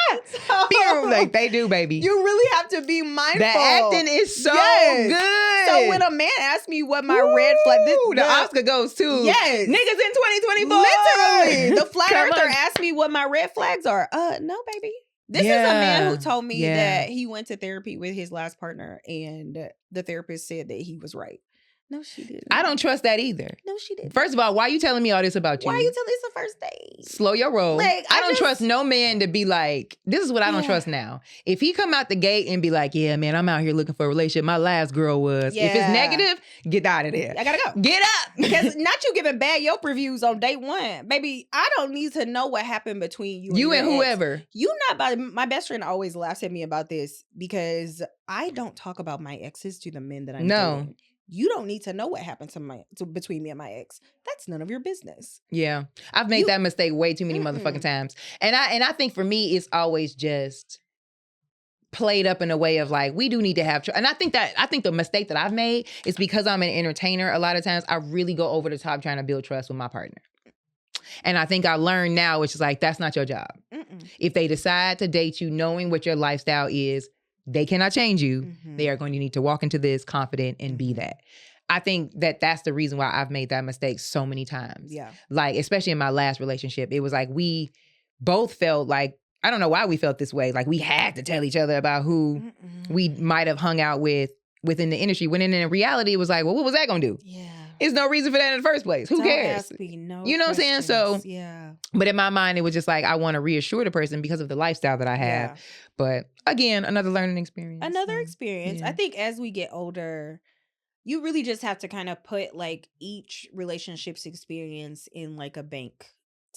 So, like they do, baby. You really have to be mindful. The acting is so good. So when a man asks me what my red flag, the Oscar goes to yes, niggas in 2024. Literally, the flat earther asked me what my red flags are. No, baby. This is a man who told me that he went to therapy with his last partner, and the therapist said that he was right. No, she didn't. I don't trust that either. No, she didn't. First of all, why are you telling me all this about you? Why are you telling? It's the first date. Slow your roll. Like, I don't trust no man to be like, this is what I don't trust now. If he come out the gate and be like, yeah, man, I'm out here looking for a relationship. My last girl was. Yeah. If it's negative, get out of there. I gotta go. Get up. Because not you giving bad Yelp reviews on day one. Baby, I don't need to know what happened between you and whoever. Ex. You not, my best friend always laughs at me about this because I don't talk about my exes to the men that I'm dating. You don't need to know what happened between me and my ex. That's none of your business. Yeah. I've made that mistake way too many motherfucking times. And I think for me, it's always just played up in a way of like, we do need to have and I think the mistake that I've made is because I'm an entertainer, a lot of times I really go over the top trying to build trust with my partner. And I think I learned now, which is like, that's not your job. If they decide to date you knowing what your lifestyle is, they cannot change you. They are going to need to walk into this confident and be that. I think that's the reason why I've made that mistake so many times. Yeah. Like, especially in my last relationship, it was like we both felt like, I don't know why we felt this way. Like we had to tell each other about who we might have hung out with within the industry. When in reality, it was like, well, what was that going to do? Yeah. There's no reason for that in the first place. Who cares? Ask me no you know questions. What I'm saying? So, yeah. But in my mind, it was just like, I want to reassure the person because of the lifestyle that I have. Yeah. But again, another learning experience. Another experience. Yeah. I think as we get older, you really just have to kind of put like each relationship's experience in like a bank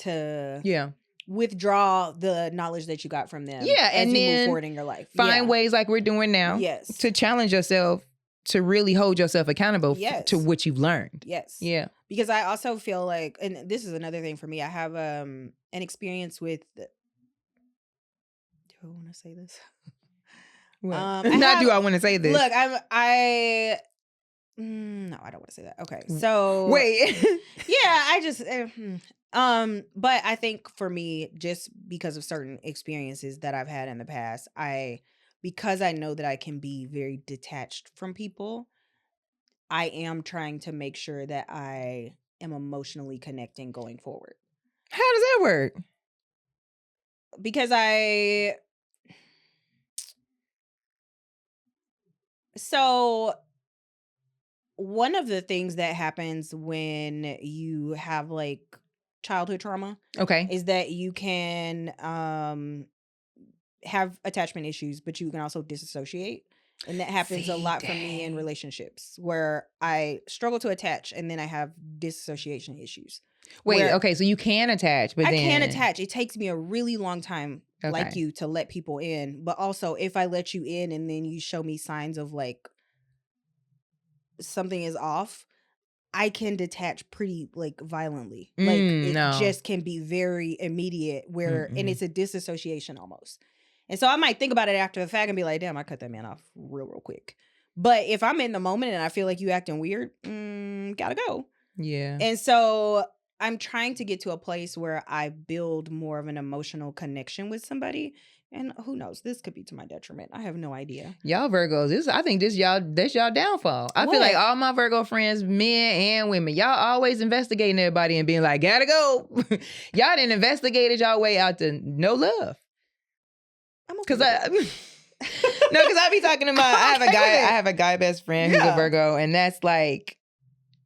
to withdraw the knowledge that you got from them. Yeah. And then move forward in your life. Find ways like we're doing now. Yes. To challenge yourself. To really hold yourself accountable to what you've learned. Yes. Yeah. Because I also feel like, and this is another thing for me, I have an experience with, do I want to say this? Do I want to say this? Look, no, I don't want to say that. Okay. So. Wait. Yeah, I just, but I think for me, just because of certain experiences that I've had in the past, because I know that I can be very detached from people, I am trying to make sure that I am emotionally connecting going forward. How does that work? Because so one of the things that happens when you have like childhood trauma, is that you can have attachment issues, but you can also disassociate. And that happens a lot for me in relationships where I struggle to attach and then I have dissociation issues. Wait, okay, so you can attach, but I can attach. It takes me a really long time, like you, to let people in. But also, if I let you in and then you show me signs of like something is off, I can detach pretty like violently. Like it just can be very immediate and it's a disassociation almost. And so I might think about it after the fact and be like, damn, I cut that man off real quick. But if I'm in the moment and I feel like you acting weird, gotta go. Yeah. And so I'm trying to get to a place where I build more of an emotional connection with somebody. And who knows, this could be to my detriment. I have no idea. Y'all Virgos, I think that's y'all downfall. I feel like all my Virgo friends, men and women, y'all always investigating everybody and being like, gotta go. Y'all done investigated y'all way out to no love. Because I be talking to I have a guy best friend who's a Virgo, and that's like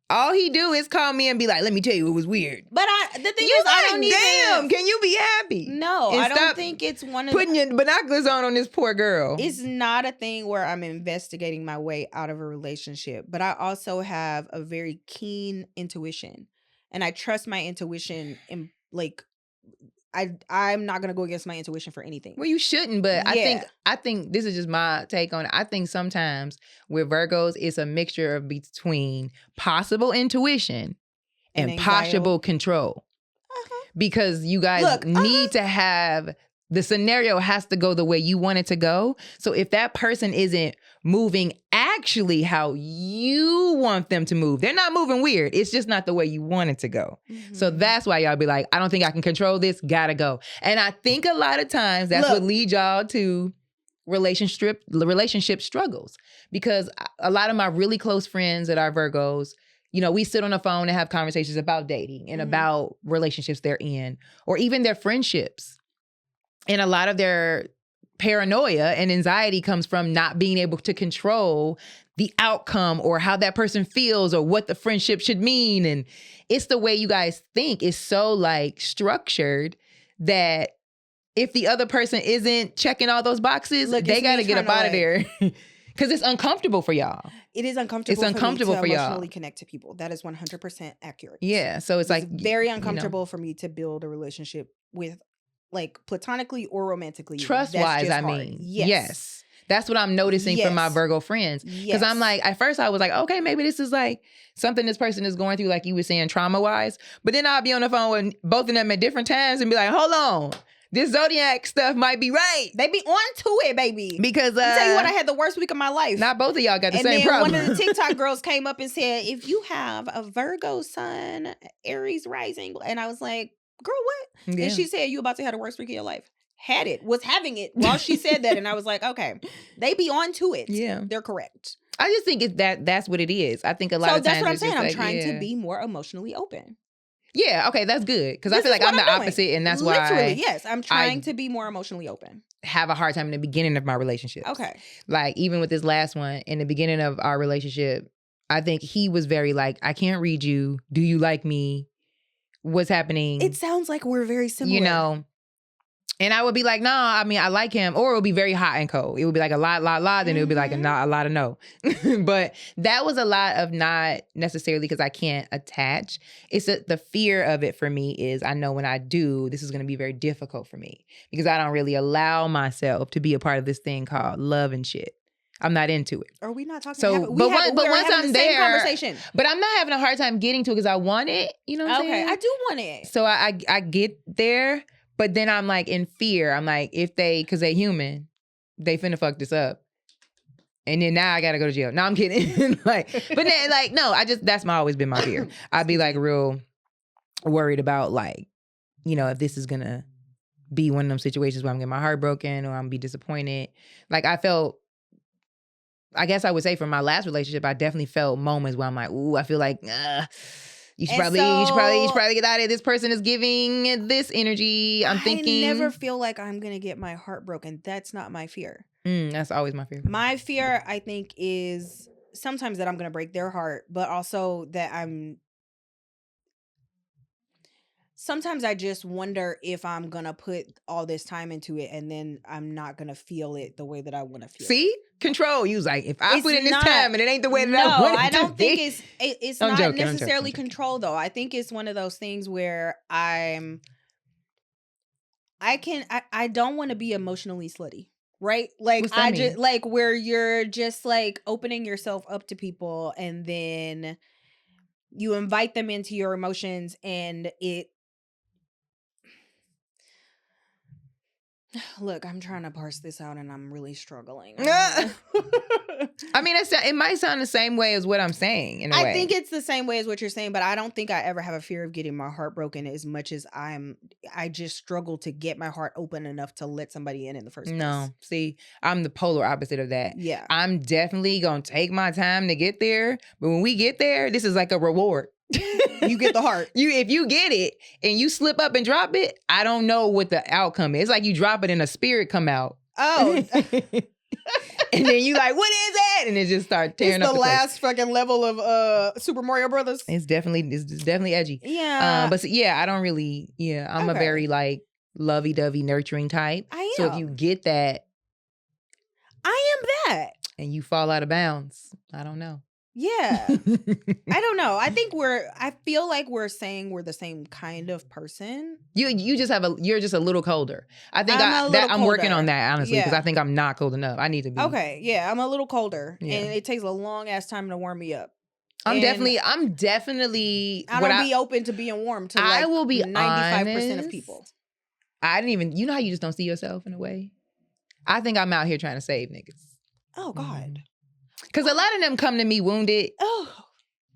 all he do is call me and be like, let me tell you, it was weird. But the thing is, I don't damn, can you be happy? No, I don't think it's one of putting your binoculars on this poor girl. It's not a thing where I'm investigating my way out of a relationship, but I also have a very keen intuition, and I trust my intuition in like I'm not gonna go against my intuition for anything. Well, you shouldn't, but I think this is just my take on it. I think sometimes with Virgos, it's a mixture of between possible intuition and possible control. Because you guys need to have, the scenario has to go the way you want it to go. So if that person isn't moving actually how you want them to move, they're not moving weird. It's just not the way you want it to go. So that's why y'all be like, I don't think I can control this, gotta go. And I think a lot of times that's what leads y'all to relationship struggles. Because a lot of my really close friends that are Virgos, you know, we sit on the phone and have conversations about dating and about relationships they're in, or even their friendships. And a lot of their paranoia and anxiety comes from not being able to control the outcome or how that person feels or what the friendship should mean. And it's the way you guys think is so like structured that if the other person isn't checking all those boxes, they got to get up out of there. Because it's uncomfortable for y'all. It is uncomfortable. It's uncomfortable for y'all to emotionally connect to people. That is 100% accurate. Yeah, so it's like very uncomfortable for me to build a relationship with, like, platonically or romantically. Trust-wise, I mean, yes. That's what I'm noticing from my Virgo friends. Because I'm like, at first I was like, okay, maybe this is like something this person is going through, like you were saying, trauma-wise. But then I'll be on the phone with both of them at different times and be like, hold on. This zodiac stuff might be right. They be on to it, baby. Because I'll tell you what, I had the worst week of my life. Not both of y'all got the same problem. And then one of the TikTok girls came up and said, if you have a Virgo sun, Aries rising, and I was like, girl, what? Yeah. And she said, you about to have the worst week of your life. Had it, was having it while she said that, and I was like, okay, they be on to it. Yeah, they're correct. I just think that's what it is. I think a lot of times. So that's what I'm saying. I'm trying to be more emotionally open. Yeah, okay, that's good. Because I feel like I'm the opposite, and that's why. Literally, yes. I'm trying to be more emotionally open. Have a hard time in the beginning of my relationship. Okay. Like, even with this last one, in the beginning of our relationship, I think he was very like, I can't read you. Do you like me? What's happening? It sounds like we're very similar. You know? And I would be like, nah, I mean, I like him. Or it would be very hot and cold. It would be like a lot, then it would be like a lot of no. But that was a lot of not necessarily because I can't attach. It's the fear of it for me is I know when I do, this is going to be very difficult for me because I don't really allow myself to be a part of this thing called love and shit. I'm not into it. Are we not talking? So, but once I'm there, conversation. But I'm not having a hard time getting to it because I want it. You know what I'm saying? Okay, I do want it. So I get there. But then I'm like in fear. I'm like, because they human, they finna fuck this up. And then now I gotta go to jail. No, I'm kidding. But then no, that's always been my fear. I'd be like real worried about like, you know, if this is gonna be one of them situations where I'm getting my heart broken or I'm gonna be disappointed. Like I guess I would say from my last relationship, I definitely felt moments where I'm like, ooh, I feel like, you should probably get out of here. This person is giving this energy. I'm thinking. I never feel like I'm going to get my heart broken. That's not my fear. That's always my fear. My fear, I think, is sometimes that I'm going to break their heart, but also that sometimes I just wonder if I'm going to put all this time into it and then I'm not going to feel it the way that I want to feel. See? Control. You was like, if I put in this time and it ain't the way that I want it to be. No, I don't think it's not necessarily control though. I think it's one of those things where I don't want to be emotionally slutty. Right? Like just like where you're just like opening yourself up to people and then you invite them into your emotions and it look, I'm trying to parse this out and I'm really struggling. I mean, it might sound the same way as what I'm saying in a way. I think it's the same way as what you're saying, but I don't think I ever have a fear of getting my heart broken as much as I just struggle to get my heart open enough to let somebody in the first place. No, see, I'm the polar opposite of that. Yeah. I'm definitely going to take my time to get there, but when we get there, this is like a reward. You get the heart. If you get it and you slip up and drop it, I don't know what the outcome is. It's like you drop it and a spirit come out. Oh. And then you like, what is that? And it just starts tearing up the last fucking level of Super Mario Brothers. It's definitely edgy. Yeah. But yeah, I don't really, I'm a very like lovey-dovey nurturing type. I am. So if you get that. I am that. And you fall out of bounds, I don't know. Yeah. I don't know. I feel like we're saying we're the same kind of person. You're just a little colder. I think I'm working on that, honestly, because yeah. I think I'm not cold enough. I need to be. Okay, yeah, I'm a little colder, and it takes a long ass time to warm me up. I'm definitely. I don't be open to being warm to I will be 95% of people. I didn't even. You know how you just don't see yourself in a way. I think I'm out here trying to save niggas. Oh God. Because a lot of them come to me wounded. Oh.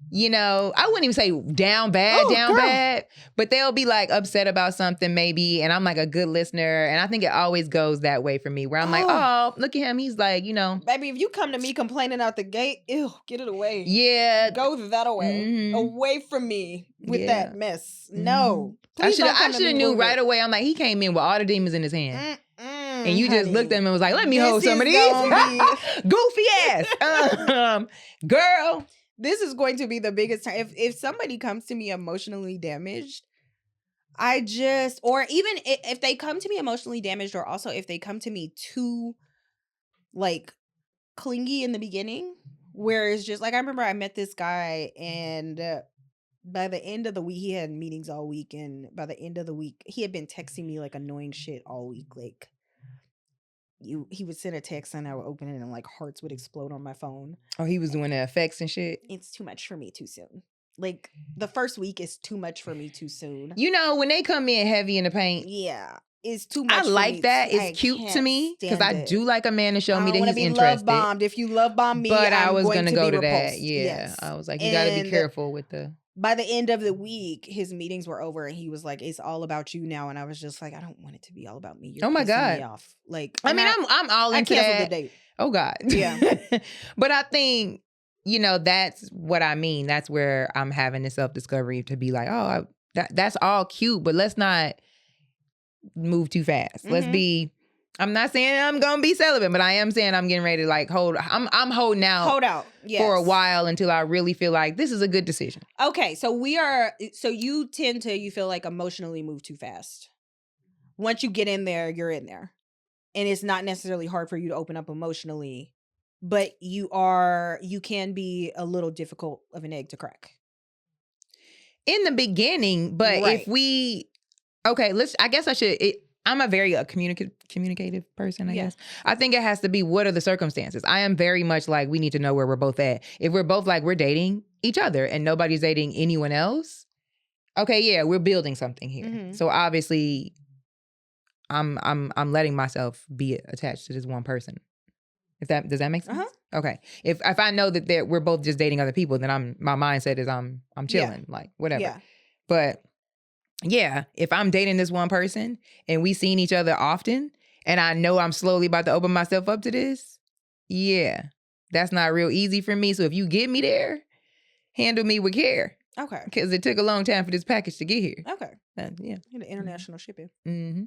You know, I wouldn't even say down bad, but they'll be like upset about something maybe, and I'm like a good listener, and I think it always goes that way for me, where I'm like, oh, look at him, he's like, you know. Baby, if you come to me complaining out the gate, ew, get it away. Yeah. Go that away. Away from me with that mess. No. I should have knew right away. I'm like, he came in with all the demons in his hand. And you just looked at him and was like, let me hold some of these. Goofy ass. Girl. This is going to be the biggest time. If somebody comes to me emotionally damaged, or even if they come to me emotionally damaged, or also if they come to me too, like, clingy in the beginning, where it's just like, I remember I met this guy, and by the end of the week, he had meetings all week, and by the end of the week, he had been texting me like annoying shit all week, like. He would send a text and I would open it and like hearts would explode on my phone. Oh, he was doing the effects and shit? It's too much for me too soon. Like, the first week is too much for me too soon. You know, when they come in heavy in the paint. Yeah. It's too much. I like that. It's cute to me because I do like a man to show me that he's interested. Love bombed. If you love bomb me, but I was going to go to repulsed. that. Yeah, yes. I was like, you got to be careful with the. By the end of the week, his meetings were over, and he was like, "It's all about you now." And I was just like, "I don't want it to be all about me." You're my God, me off. Like, I'm all into that. I canceled the date. Oh God, yeah. But I think, you know, that's what I mean. That's where I'm having this self-discovery to be like, oh, that's all cute, but let's not move too fast. Let's be. I'm not saying I'm gonna be celibate, but I am saying I'm getting ready to like I'm holding out. Hold out. Yes. For a while until I really feel like this is a good decision. Okay, so you tend to, you feel like emotionally move too fast. Once you get in there, you're in there. And it's not necessarily hard for you to open up emotionally, but you can be a little difficult of an egg to crack. In the beginning, but if we, I'm a very communicative person, I guess. I think it has to be, what are the circumstances? I am very much like, we need to know where we're both at. If we're both like, we're dating each other and nobody's dating anyone else, okay, yeah, we're building something here. So obviously, I'm letting myself be attached to this one person. Does that make sense? Okay. If I know that we're both just dating other people, then my mindset is I'm chilling, like whatever. Yeah. But yeah, if I'm dating this one person and we seen each other often and I know I'm slowly about to open myself up to this, yeah, that's not real easy for me. So if you get me there, handle me with care. Okay. Because it took a long time for this package to get here. Okay. Yeah. The international shipping. Mm-hmm.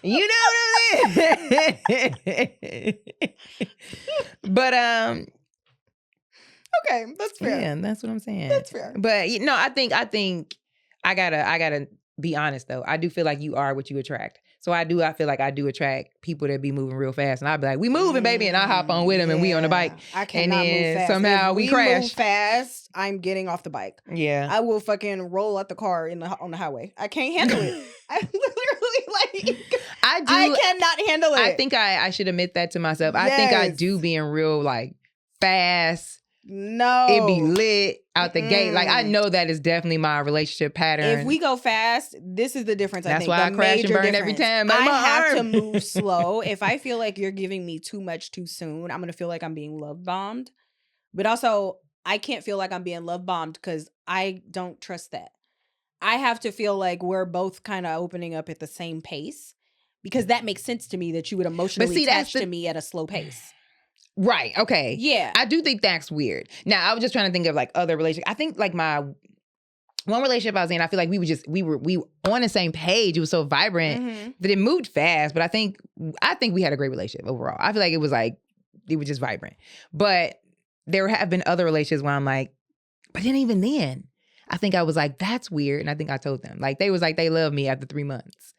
You know what I mean? But okay, that's fair. Yeah, that's what I'm saying. That's fair. But you know, I think I gotta be honest though. I do feel like you are what you attract. So I feel like I do attract people that be moving real fast, and I'd be like, "We moving, baby," and I hop on with them, and we on the bike. I cannot move fast. Somehow we crash. Move fast. I'm getting off the bike. Yeah, I will fucking roll out the car on the highway. I can't handle it. I literally I cannot handle it. I think I should admit that to myself. Yes. I think I do being real like fast. No, it be lit out the gate. Like I know that is definitely my relationship pattern. If we go fast, this is the difference. That's why I crash and burn every time. I have to move slow. If I feel like you're giving me too much too soon, I'm gonna feel like I'm being love bombed. But also, I can't feel like I'm being love bombed because I don't trust that. I have to feel like we're both kind of opening up at the same pace, because that makes sense to me that you would emotionally attach to me at a slow pace. Right. Okay. Yeah. I do think that's weird. Now, I was just trying to think of like other relationships. I think like my one relationship I was in, I feel like we were on the same page. It was so vibrant that it moved fast. But I think we had a great relationship overall. I feel like it was just vibrant. But there have been other relationships where I'm like, but then even then, I think I was like, that's weird. And I think I told them. Like they was like, they love me after 3 months.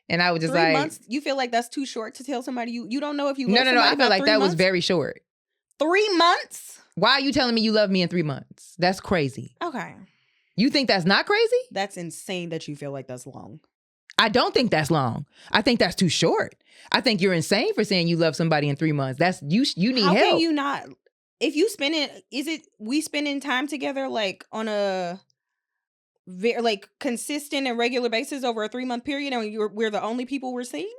And I was just 3 months, you feel like that's too short to tell somebody you don't know if you love somebody? No, I feel like that months? was very short. 3 months? Why are you telling me you love me in 3 months? That's crazy. Okay. You think that's not crazy? That's insane that you feel like that's long. I don't think that's long. I think that's too short. I think you're insane for saying you love somebody in 3 months. That's you need help. How can you not? If you we spending time together like on a very like consistent and regular basis over a 3-month period, and we're the only people we're seeing?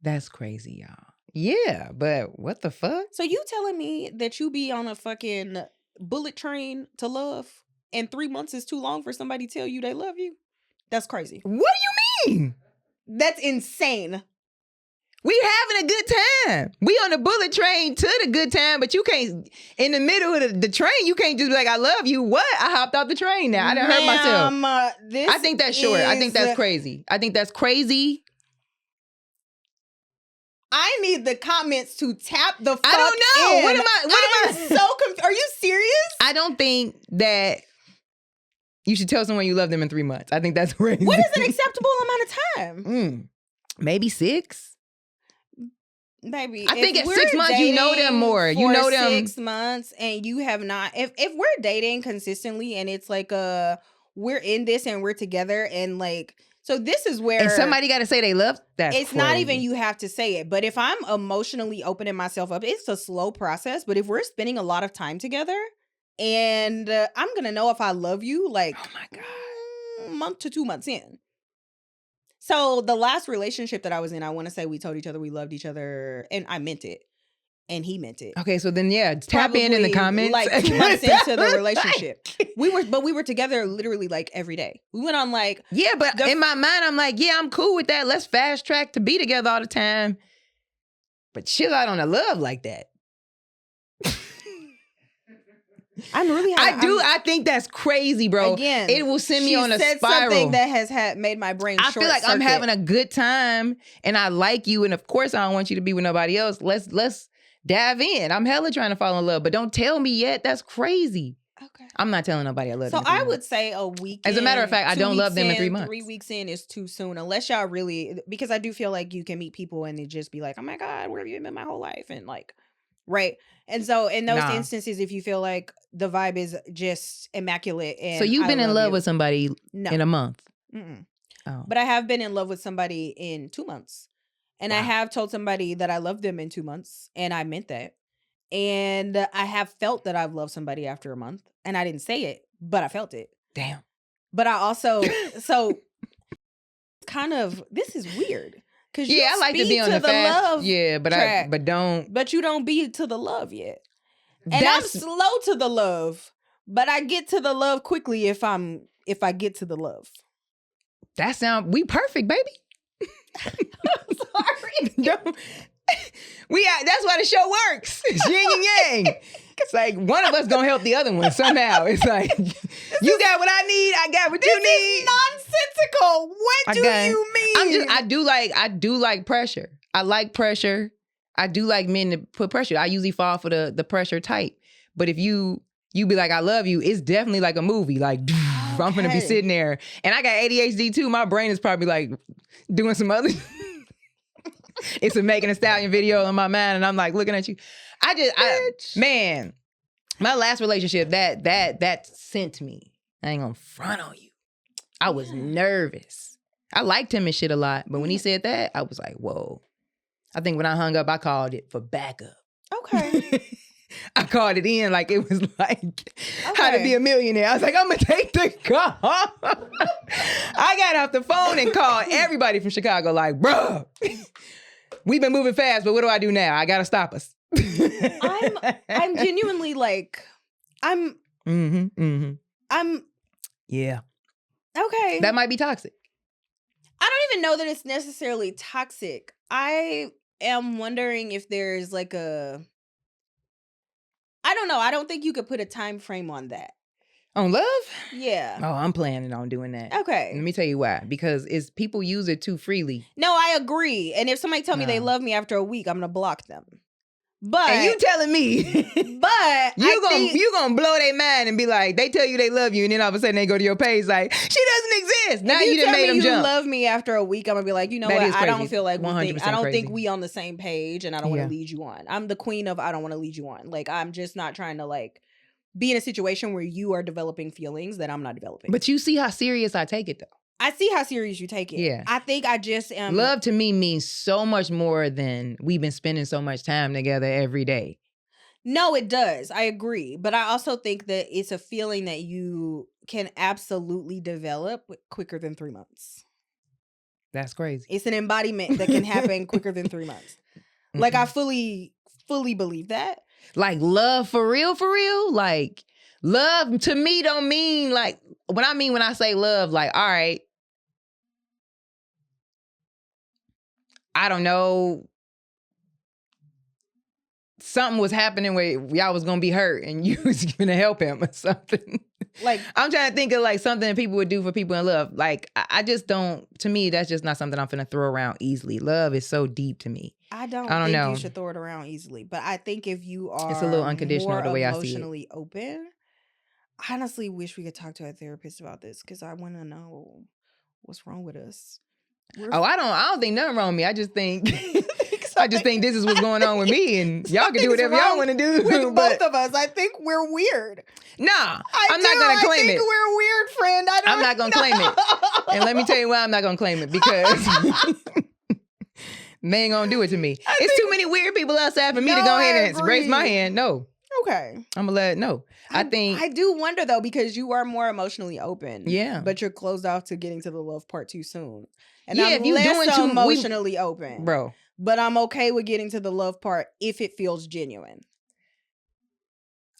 That's crazy, y'all. Yeah, but what the fuck? So you telling me that you be on a fucking bullet train to love, and 3 months is too long for somebody to tell you they love you? That's crazy. What do you mean? That's insane. We having a good time. We on the bullet train to the good time, but you can't, in the middle of the train, you can't just be like, I love you. What? I hopped off the train now. I done hurt myself. I think that's short. I think that's crazy. I think that's crazy. I need the comments to tap the fuck I don't know. in. What am I so confused. Are you serious? I don't think that you should tell someone you love them in 3 months. I think that's crazy. What is an acceptable amount of time? Maybe 6. Baby, I think at 6 months you know them more. You know them 6 months, and you have not. If we're dating consistently, and it's like we're in this and we're together, and like so this is where and somebody got to say they love. That's it's crazy. not even you have to say it. But if I'm emotionally opening myself up, it's a slow process. But if we're spending a lot of time together, and I'm gonna know if I love you, like oh my god, month to 2 months in. So the last relationship that I was in, I want to say we told each other we loved each other, and I meant it, and he meant it. Okay, so then tap in the comments. Like 2 months into the relationship, we were together literally like every day. We went on like but in my mind, I'm like, I'm cool with that. Let's fast track to be together all the time, but chill out on the love like that. I think that's crazy, bro. Again, it will send me on a spiral. Something that has made my brain. I feel like I'm having a good time, and I like you, and of course I don't want you to be with nobody else. Let's dive in. I'm hella trying to fall in love, but don't tell me yet. That's crazy. Okay, I'm not telling nobody I love them. So I would say a week. As a matter of fact, I don't love them in 3 months. 3 weeks in is too soon, unless y'all really, because I do feel like you can meet people and it just be like, oh my god, where have you been my whole life, and like. Right. And so in those instances, if you feel like the vibe is just immaculate. And so you've been in love with somebody in a month? Oh. But I have been in love with somebody in 2 months. And I have told somebody that I loved them in 2 months. And I meant that. And I have felt that I've loved somebody after a month. And I didn't say it, but I felt it. Damn. But I also, so kind of, this is weird. I like to be on the fast. But you don't be to the love yet. And I'm slow to the love, but I get to the love quickly if I get to the love. We perfect, baby. I'm sorry. That's why the show works. It's yin and yang. It's like one of us gonna help the other one somehow. It's like you got what I need, I got what you need. This is nonsensical. What do you mean? I do like pressure. I like pressure. I do like men to put pressure. I usually fall for the pressure type. But if you be like, I love you, it's definitely like a movie. Like I'm gonna be sitting there, and I got ADHD too. My brain is probably like doing some other. It's a Megan Thee Stallion video in my mind, and I'm like looking at you. Man, my last relationship that sent me. I ain't gonna front on you. I was nervous. I liked him and shit a lot, but when he said that, I was like, whoa. I think when I hung up, I called it for backup. Okay. I called it in like it was like How to Be a Millionaire. I was like, I'm gonna take the call. I got off the phone and called everybody from Chicago like, bruh, we've been moving fast, but what do I do now? I gotta stop us. I'm genuinely like, I'm yeah. Okay. That might be toxic. I don't even know that it's necessarily toxic. I am wondering if there's like I don't know. I don't think you could put a time frame on that. On love? Yeah. Oh, I'm planning on doing that. Okay. Let me tell you why. Because people use it too freely. No, I agree. And if somebody tell me they love me after a week, I'm going to block them. But and you telling me, but you gonna blow their mind and be like, they tell you they love you, and then all of a sudden they go to your page like, she doesn't exist. Now you done made them jump. You love me after a week, I'm gonna be like, you know that what? I don't feel like I don't crazy. think we on the same page, and I don't want to lead you on. I'm the queen of I don't want to lead you on. Like, I'm just not trying to like be in a situation where you are developing feelings that I'm not developing. But you see how serious I take it, though. I see how serious you take it. Yeah. I think I just am. Love to me means so much more than we've been spending so much time together every day. No, it does. I agree. But I also think that it's a feeling that you can absolutely develop quicker than 3 months. That's crazy. It's an embodiment that can happen quicker than 3 months. Like, I fully believe that. Like, love for real? Like, love to me don't mean like, when I say love, like, all right, I don't know, something was happening where y'all was gonna be hurt and you was gonna help him or something. Like, I'm trying to think of like something that people would do for people in love. Like, I just don't, to me, that's just not something I'm finna throw around easily. Love is so deep to me. I don't think you should throw it around easily. But I think if you are it's a little unconditional the way I see it. Emotionally open, I honestly wish we could talk to a therapist about this because I want to know what's wrong with us. I don't think nothing wrong with me. I just think this is what's going on with me, and y'all can do whatever y'all want to do. With both of us, I think we're weird. Nah, I'm not gonna claim it. I think we're weird, friend. I'm not gonna claim it, and let me tell you why I'm not gonna claim it, because they ain't gonna do it to me. It's too many weird people outside for me to go ahead and raise my hand. No. Okay. I'm gonna let it know. I think I do wonder though, because you are more emotionally open. Yeah. But you're closed off to getting to the love part too soon. And yeah, I'm if you less emotionally open. Bro. But I'm okay with getting to the love part if it feels genuine.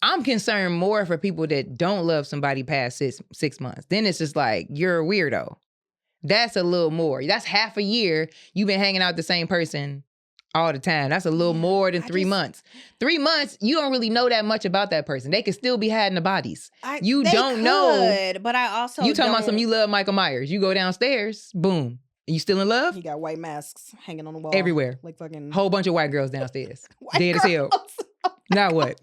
I'm concerned more for people that don't love somebody past 6 months. Then it's just like, you're a weirdo. That's a little more. That's half a year you've been hanging out with the same person all the time. That's a little more than 3 months. 3 months, you don't really know that much about that person. They could still be hiding the bodies. You don't know. But I also You talking about something, you love Michael Myers. You go downstairs, boom. You still in love? He got white masks hanging on the wall. Everywhere. Like fucking... Whole bunch of white girls downstairs. Dead as hell. Now what?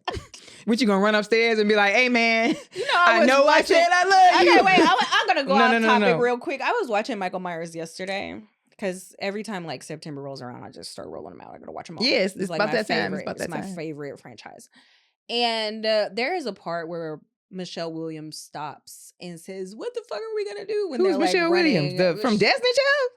What, you gonna run upstairs and be like, hey man, I know I said I love you. Okay, wait, I'm gonna go off topic real quick. I was watching Michael Myers yesterday. Because every time like September rolls around, I just start rolling them out. I gotta watch them all. Yes, it's like about that time. It's my favorite franchise. And there is a part where Michelle Williams stops and says, "What the fuck are we gonna do?" When Who's they're Michelle like Williams? From Destiny Child?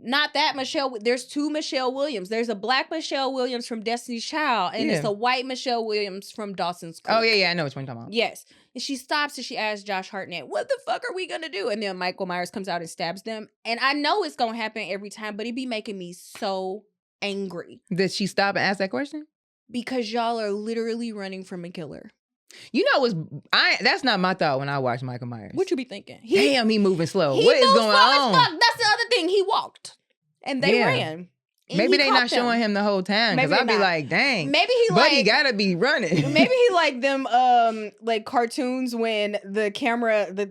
Not that Michelle. There's two Michelle Williams. There's a black Michelle Williams from Destiny's Child, and it's a white Michelle Williams from Dawson's Creek. Oh yeah, I know which one you're talking about. Yes. And she stops and she asks Josh Hartnett, "What the fuck are we gonna do?" And then Michael Myers comes out and stabs them. And I know it's gonna happen every time, but it be making me so angry. Did she stop and ask that question? Because y'all are literally running from a killer. You know, that's not my thought when I watch Michael Myers. What you be thinking? Damn, he moving slow. What is going on? That's the other thing. He walked. And they ran. And maybe they not showing him the whole time, because I'd be like, dang. Maybe he but he gotta be running. Maybe he like them like cartoons when the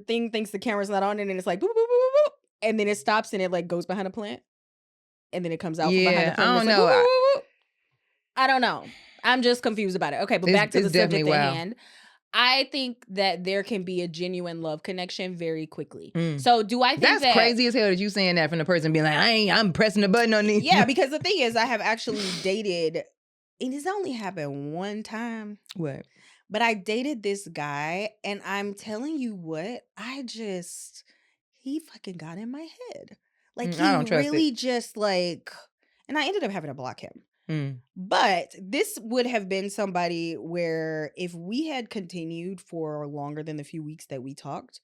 thing thinks the camera's not on it, and it's like boop, boop, boop, boop, boop, and then it stops and it like goes behind a plant. And then it comes out from behind the plant. I don't know. Like, boop, boop, boop, boop. I don't know. I'm just confused about it. Okay, but back to the subject at hand. I think that there can be a genuine love connection very quickly. So do I think that's crazy as hell that you saying that from the person being like, I'm pressing the button on these. Yeah, because the thing is, I have actually dated, and it's only happened one time. What? But I dated this guy, and I'm telling you what, he fucking got in my head. Like, he really just like, and I ended up having to block him. But this would have been somebody where if we had continued for longer than the few weeks that we talked,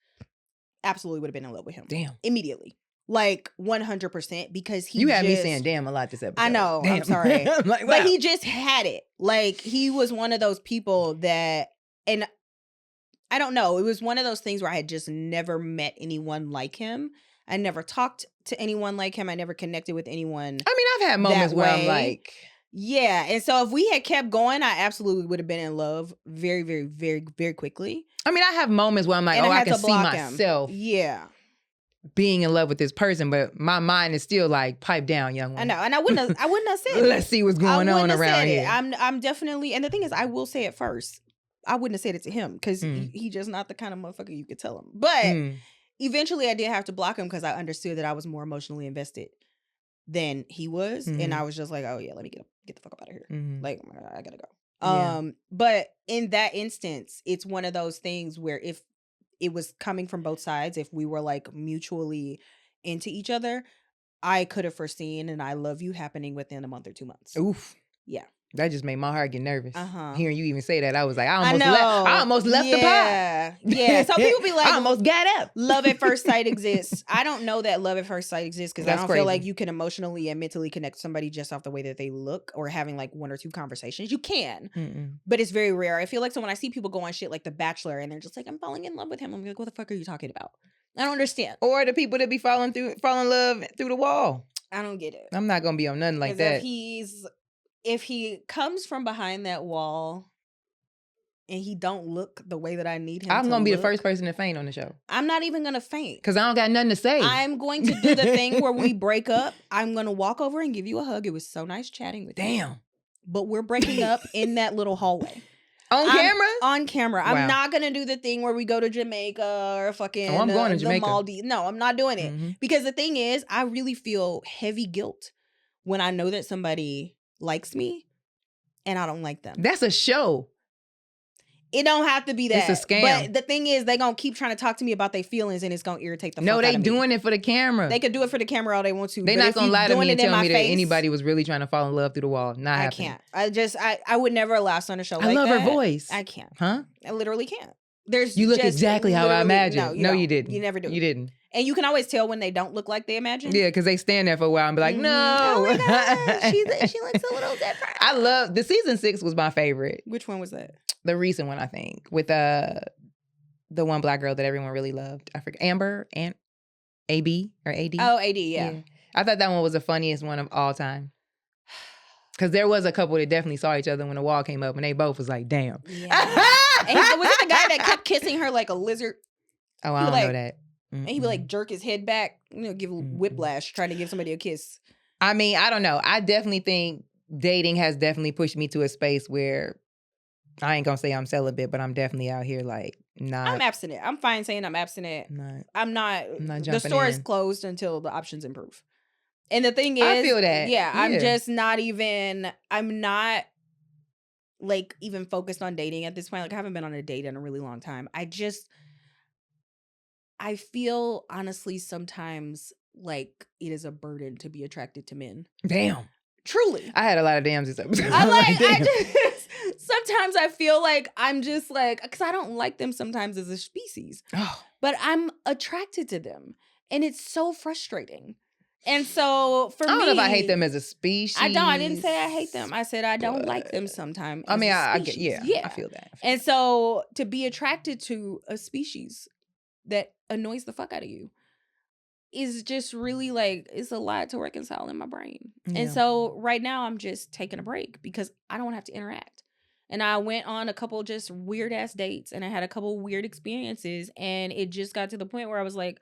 absolutely would have been in love with him. Damn. Immediately. Like 100%, because you had me saying damn a lot this episode. I know. Damn. I'm sorry. Like, wow. But he just had it. Like, he was one of those people that, and I don't know, it was one of those things where I had just never met anyone like him. I never talked to anyone like him. I never connected with anyone. I mean, I've had moments where I'm like, yeah. And so if we had kept going, I absolutely would have been in love very, very, very, very quickly. I mean, I have moments where I'm like, I can see myself. Yeah. being in love with this person, but my mind is still like, pipe down, young woman. I know, and I wouldn't have said it. Let's see what's going on around here. I'm definitely, and the thing is, I will say it first. I wouldn't have said it to him because he just not the kind of motherfucker you could tell him. But eventually I did have to block him because I understood that I was more emotionally invested than he was. And I was just like, oh yeah, let me get the fuck up out of here. Like, I gotta go. Yeah. But in that instance, it's one of those things where if it was coming from both sides, if we were like mutually into each other, I could have foreseen an I love you happening within a month or 2 months. Oof. Yeah. That just made my heart get nervous. Hearing you even say that, I was like, I almost left the pot. Yeah. So people be like, I almost got up. Love at first sight exists. I don't know that love at first sight exists because I don't feel like you can emotionally and mentally connect somebody just off the way that they look or having like 1 or 2 conversations. You can, but it's very rare. I feel like so when I see people go on shit like The Bachelor and they're just like, I'm falling in love with him. I'm like, what the fuck are you talking about? I don't understand. Or the people that be fall in love through the wall. I don't get it. I'm not gonna be on nothing like that. If he comes from behind that wall and he don't look the way that I need him I'm going to be look, the first person to faint on the show. I'm not even going to faint. Because I don't got nothing to say. I'm going to do the thing where we break up. I'm going to walk over and give you a hug. It was so nice chatting with you. Damn. But we're breaking up in that little hallway. Camera? On camera. Wow. I'm not going to do the thing where we go to Jamaica or fucking I'm going to Jamaica. Maldives. No, I'm not doing it. Because the thing is, I really feel heavy guilt when I know that somebody likes me and I don't like them. That's a show. It don't have to be that. It's a scam. But the thing is, they gonna keep trying to talk to me about their feelings, and it's gonna irritate the fuck out of me. No, they doing it for the camera. They could do it for the camera all they want to. They not gonna lie to me and tell me that anybody was really trying to fall in love through the wall. Not happening. I can't. I would never allow someone to show like that. I love her voice. I can't. Huh? I literally can't. You look exactly how I imagined. No, you didn't. You never do. You didn't. And you can always tell when they don't look like they imagine. Yeah, because they stand there for a while and be like, no. Oh my God, she looks a little different. I love, the season 6 was my favorite. Which one was that? The recent one, I think, with the one black girl that everyone really loved. I forget, Amber and AB or AD. Oh, AD, yeah. I thought that one was the funniest one of all time. Because there was a couple that definitely saw each other when the wall came up and they both was like, damn. Yeah. And was it the guy that kept kissing her like a lizard? Oh, I don't know that. And he would like jerk his head back, give a whiplash, trying to give somebody a kiss. I mean, I don't know. I definitely think dating has definitely pushed me to a space where I ain't gonna say I'm celibate, but I'm definitely out here like not. I'm abstinent. I'm fine saying I'm abstinent. I'm not the store is closed until the options improve. And the thing is, I feel that. Yeah, I'm just not even. I'm not like even focused on dating at this point. Like I haven't been on a date in a really long time. I feel honestly sometimes like it is a burden to be attracted to men. Damn. Truly. I had a lot of dams this episode. Sometimes I feel like I'm just like, because I don't like them sometimes as a species. But I'm attracted to them. And it's so frustrating. And so for me, I don't know if I hate them as a species. I didn't say I hate them. I said I don't like them sometimes. I mean, I get, I feel that. And so to be attracted to a species that annoys the fuck out of you is just really like, it's a lot to reconcile in my brain. Yeah. And so right now I'm just taking a break because I don't have to interact. And I went on a couple just weird ass dates and I had a couple weird experiences and it just got to the point where I was like,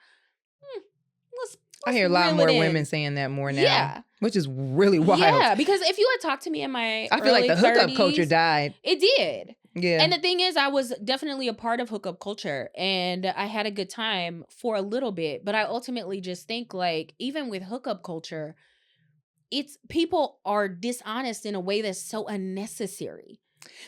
let's I hear a lot more women saying that more now. Yeah. Which is really wild. Yeah, because if you had talked to me in my I feel like the hookup 30s, culture died. It did. Yeah. And the thing is, I was definitely a part of hookup culture and I had a good time for a little bit. But I ultimately just think like, even with hookup culture, it's people are dishonest in a way that's so unnecessary.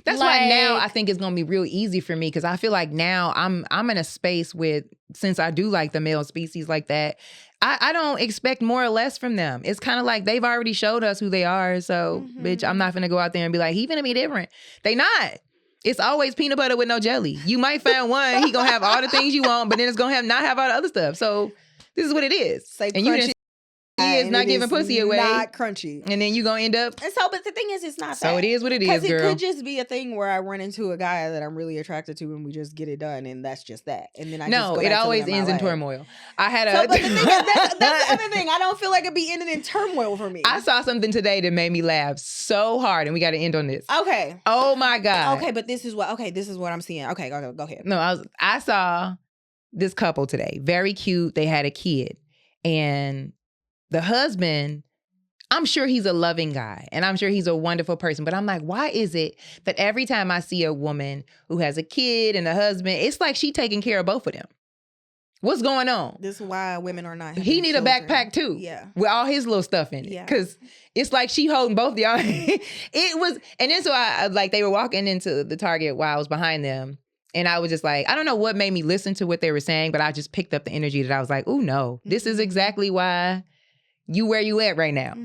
That's why now I think it's going to be real easy for me because I feel like now I'm in a space with, since I do like the male species like that, I don't expect more or less from them. It's kind of like they've already showed us who they are. So, bitch, I'm not going to go out there and be like, he finna be different. They not. It's always peanut butter with no jelly. You might find one, he going to have all the things you want, but then it's going to not have all the other stuff. So this is what it is. Say and you didn't. He is not giving pussy away. Not crunchy. And then you gonna end up. And so, but the thing is, it's not so that. It is what it is, girl. Because it could just be a thing where I run into a guy that I'm really attracted to and we just get it done and that's just that. And then I just go back it always ends in turmoil. I had a. But the thing is, that's the other thing. I don't feel like it'd be ending in turmoil for me. I saw something today that made me laugh so hard and we got to end on this. Okay. Oh my God. Okay, but this is what I'm seeing. Okay, go ahead. No, I saw this couple today. Very cute. They had a kid. And the husband, I'm sure he's a loving guy and I'm sure he's a wonderful person. But I'm like, why is it that every time I see a woman who has a kid and a husband, it's like she taking care of both of them? What's going on? This is why women are not. He need children. a backpack too. Yeah. With all his little stuff in it. Yeah. Cause it's like she holding both of y'all. It was, and then so I like they were walking into the Target while I was behind them. And I was just like, I don't know what made me listen to what they were saying, but I just picked up the energy that I was like, oh no, this is exactly why you where you at right now.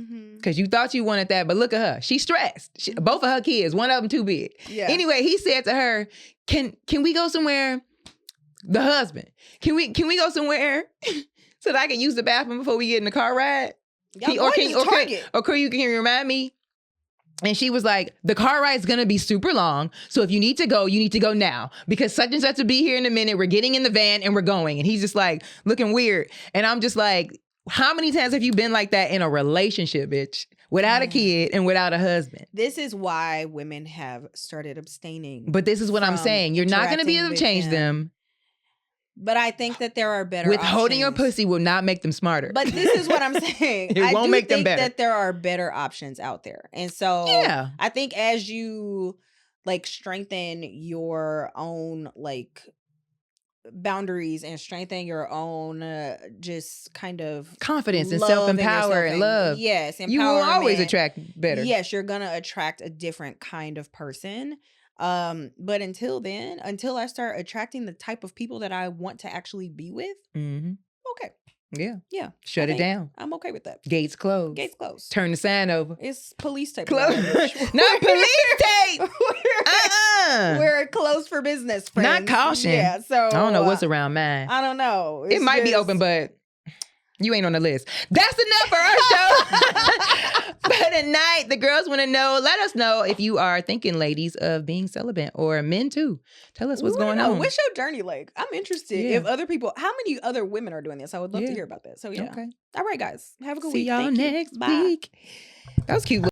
Cause you thought you wanted that, but look at her. She's stressed. Both of her kids, one of them too big. Yeah. Anyway, he said to her, can we go somewhere? The husband, can we go somewhere so that I can use the bathroom before we get in the car ride? Can you remind me? And she was like, the car ride's gonna be super long. So if you need to go now. Because such and such will be here in a minute. We're getting in the van and we're going. And he's just like looking weird. And I'm just like, how many times have you been like that in a relationship, bitch? Without a kid and without a husband. This is why women have started abstaining. But this is what I'm saying. You're not gonna be able to change them. But I think that there are better Withholding your pussy will not make them smarter. But this is what I'm saying. It won't make them better. I do think that there are better options out there. And so I think as you like strengthen your own like boundaries and strengthen your own just kind of confidence and self-empower and love. Yes. You will always attract better. Yes, you're going to attract a different kind of person. But until then, until I start attracting the type of people that I want to actually be with, okay. Yeah. Shut it down. I'm okay with that. Gates closed. Gates closed. Turn the sign over. It's police tape. Close. Not police tape. We're closed for business, friends. Not caution. Yeah, so I don't know what's around mine. I don't know. It might be open, but you ain't on the list. That's enough for our show. But tonight, the girls want to know, let us know if you are thinking, ladies, of being celibate or men too. Tell us what's going on. What's your journey like? I'm interested. If other people, how many other women are doing this? I would love to hear about that. So yeah. Okay. All right, guys. Have a good week. See y'all next week. That was cute.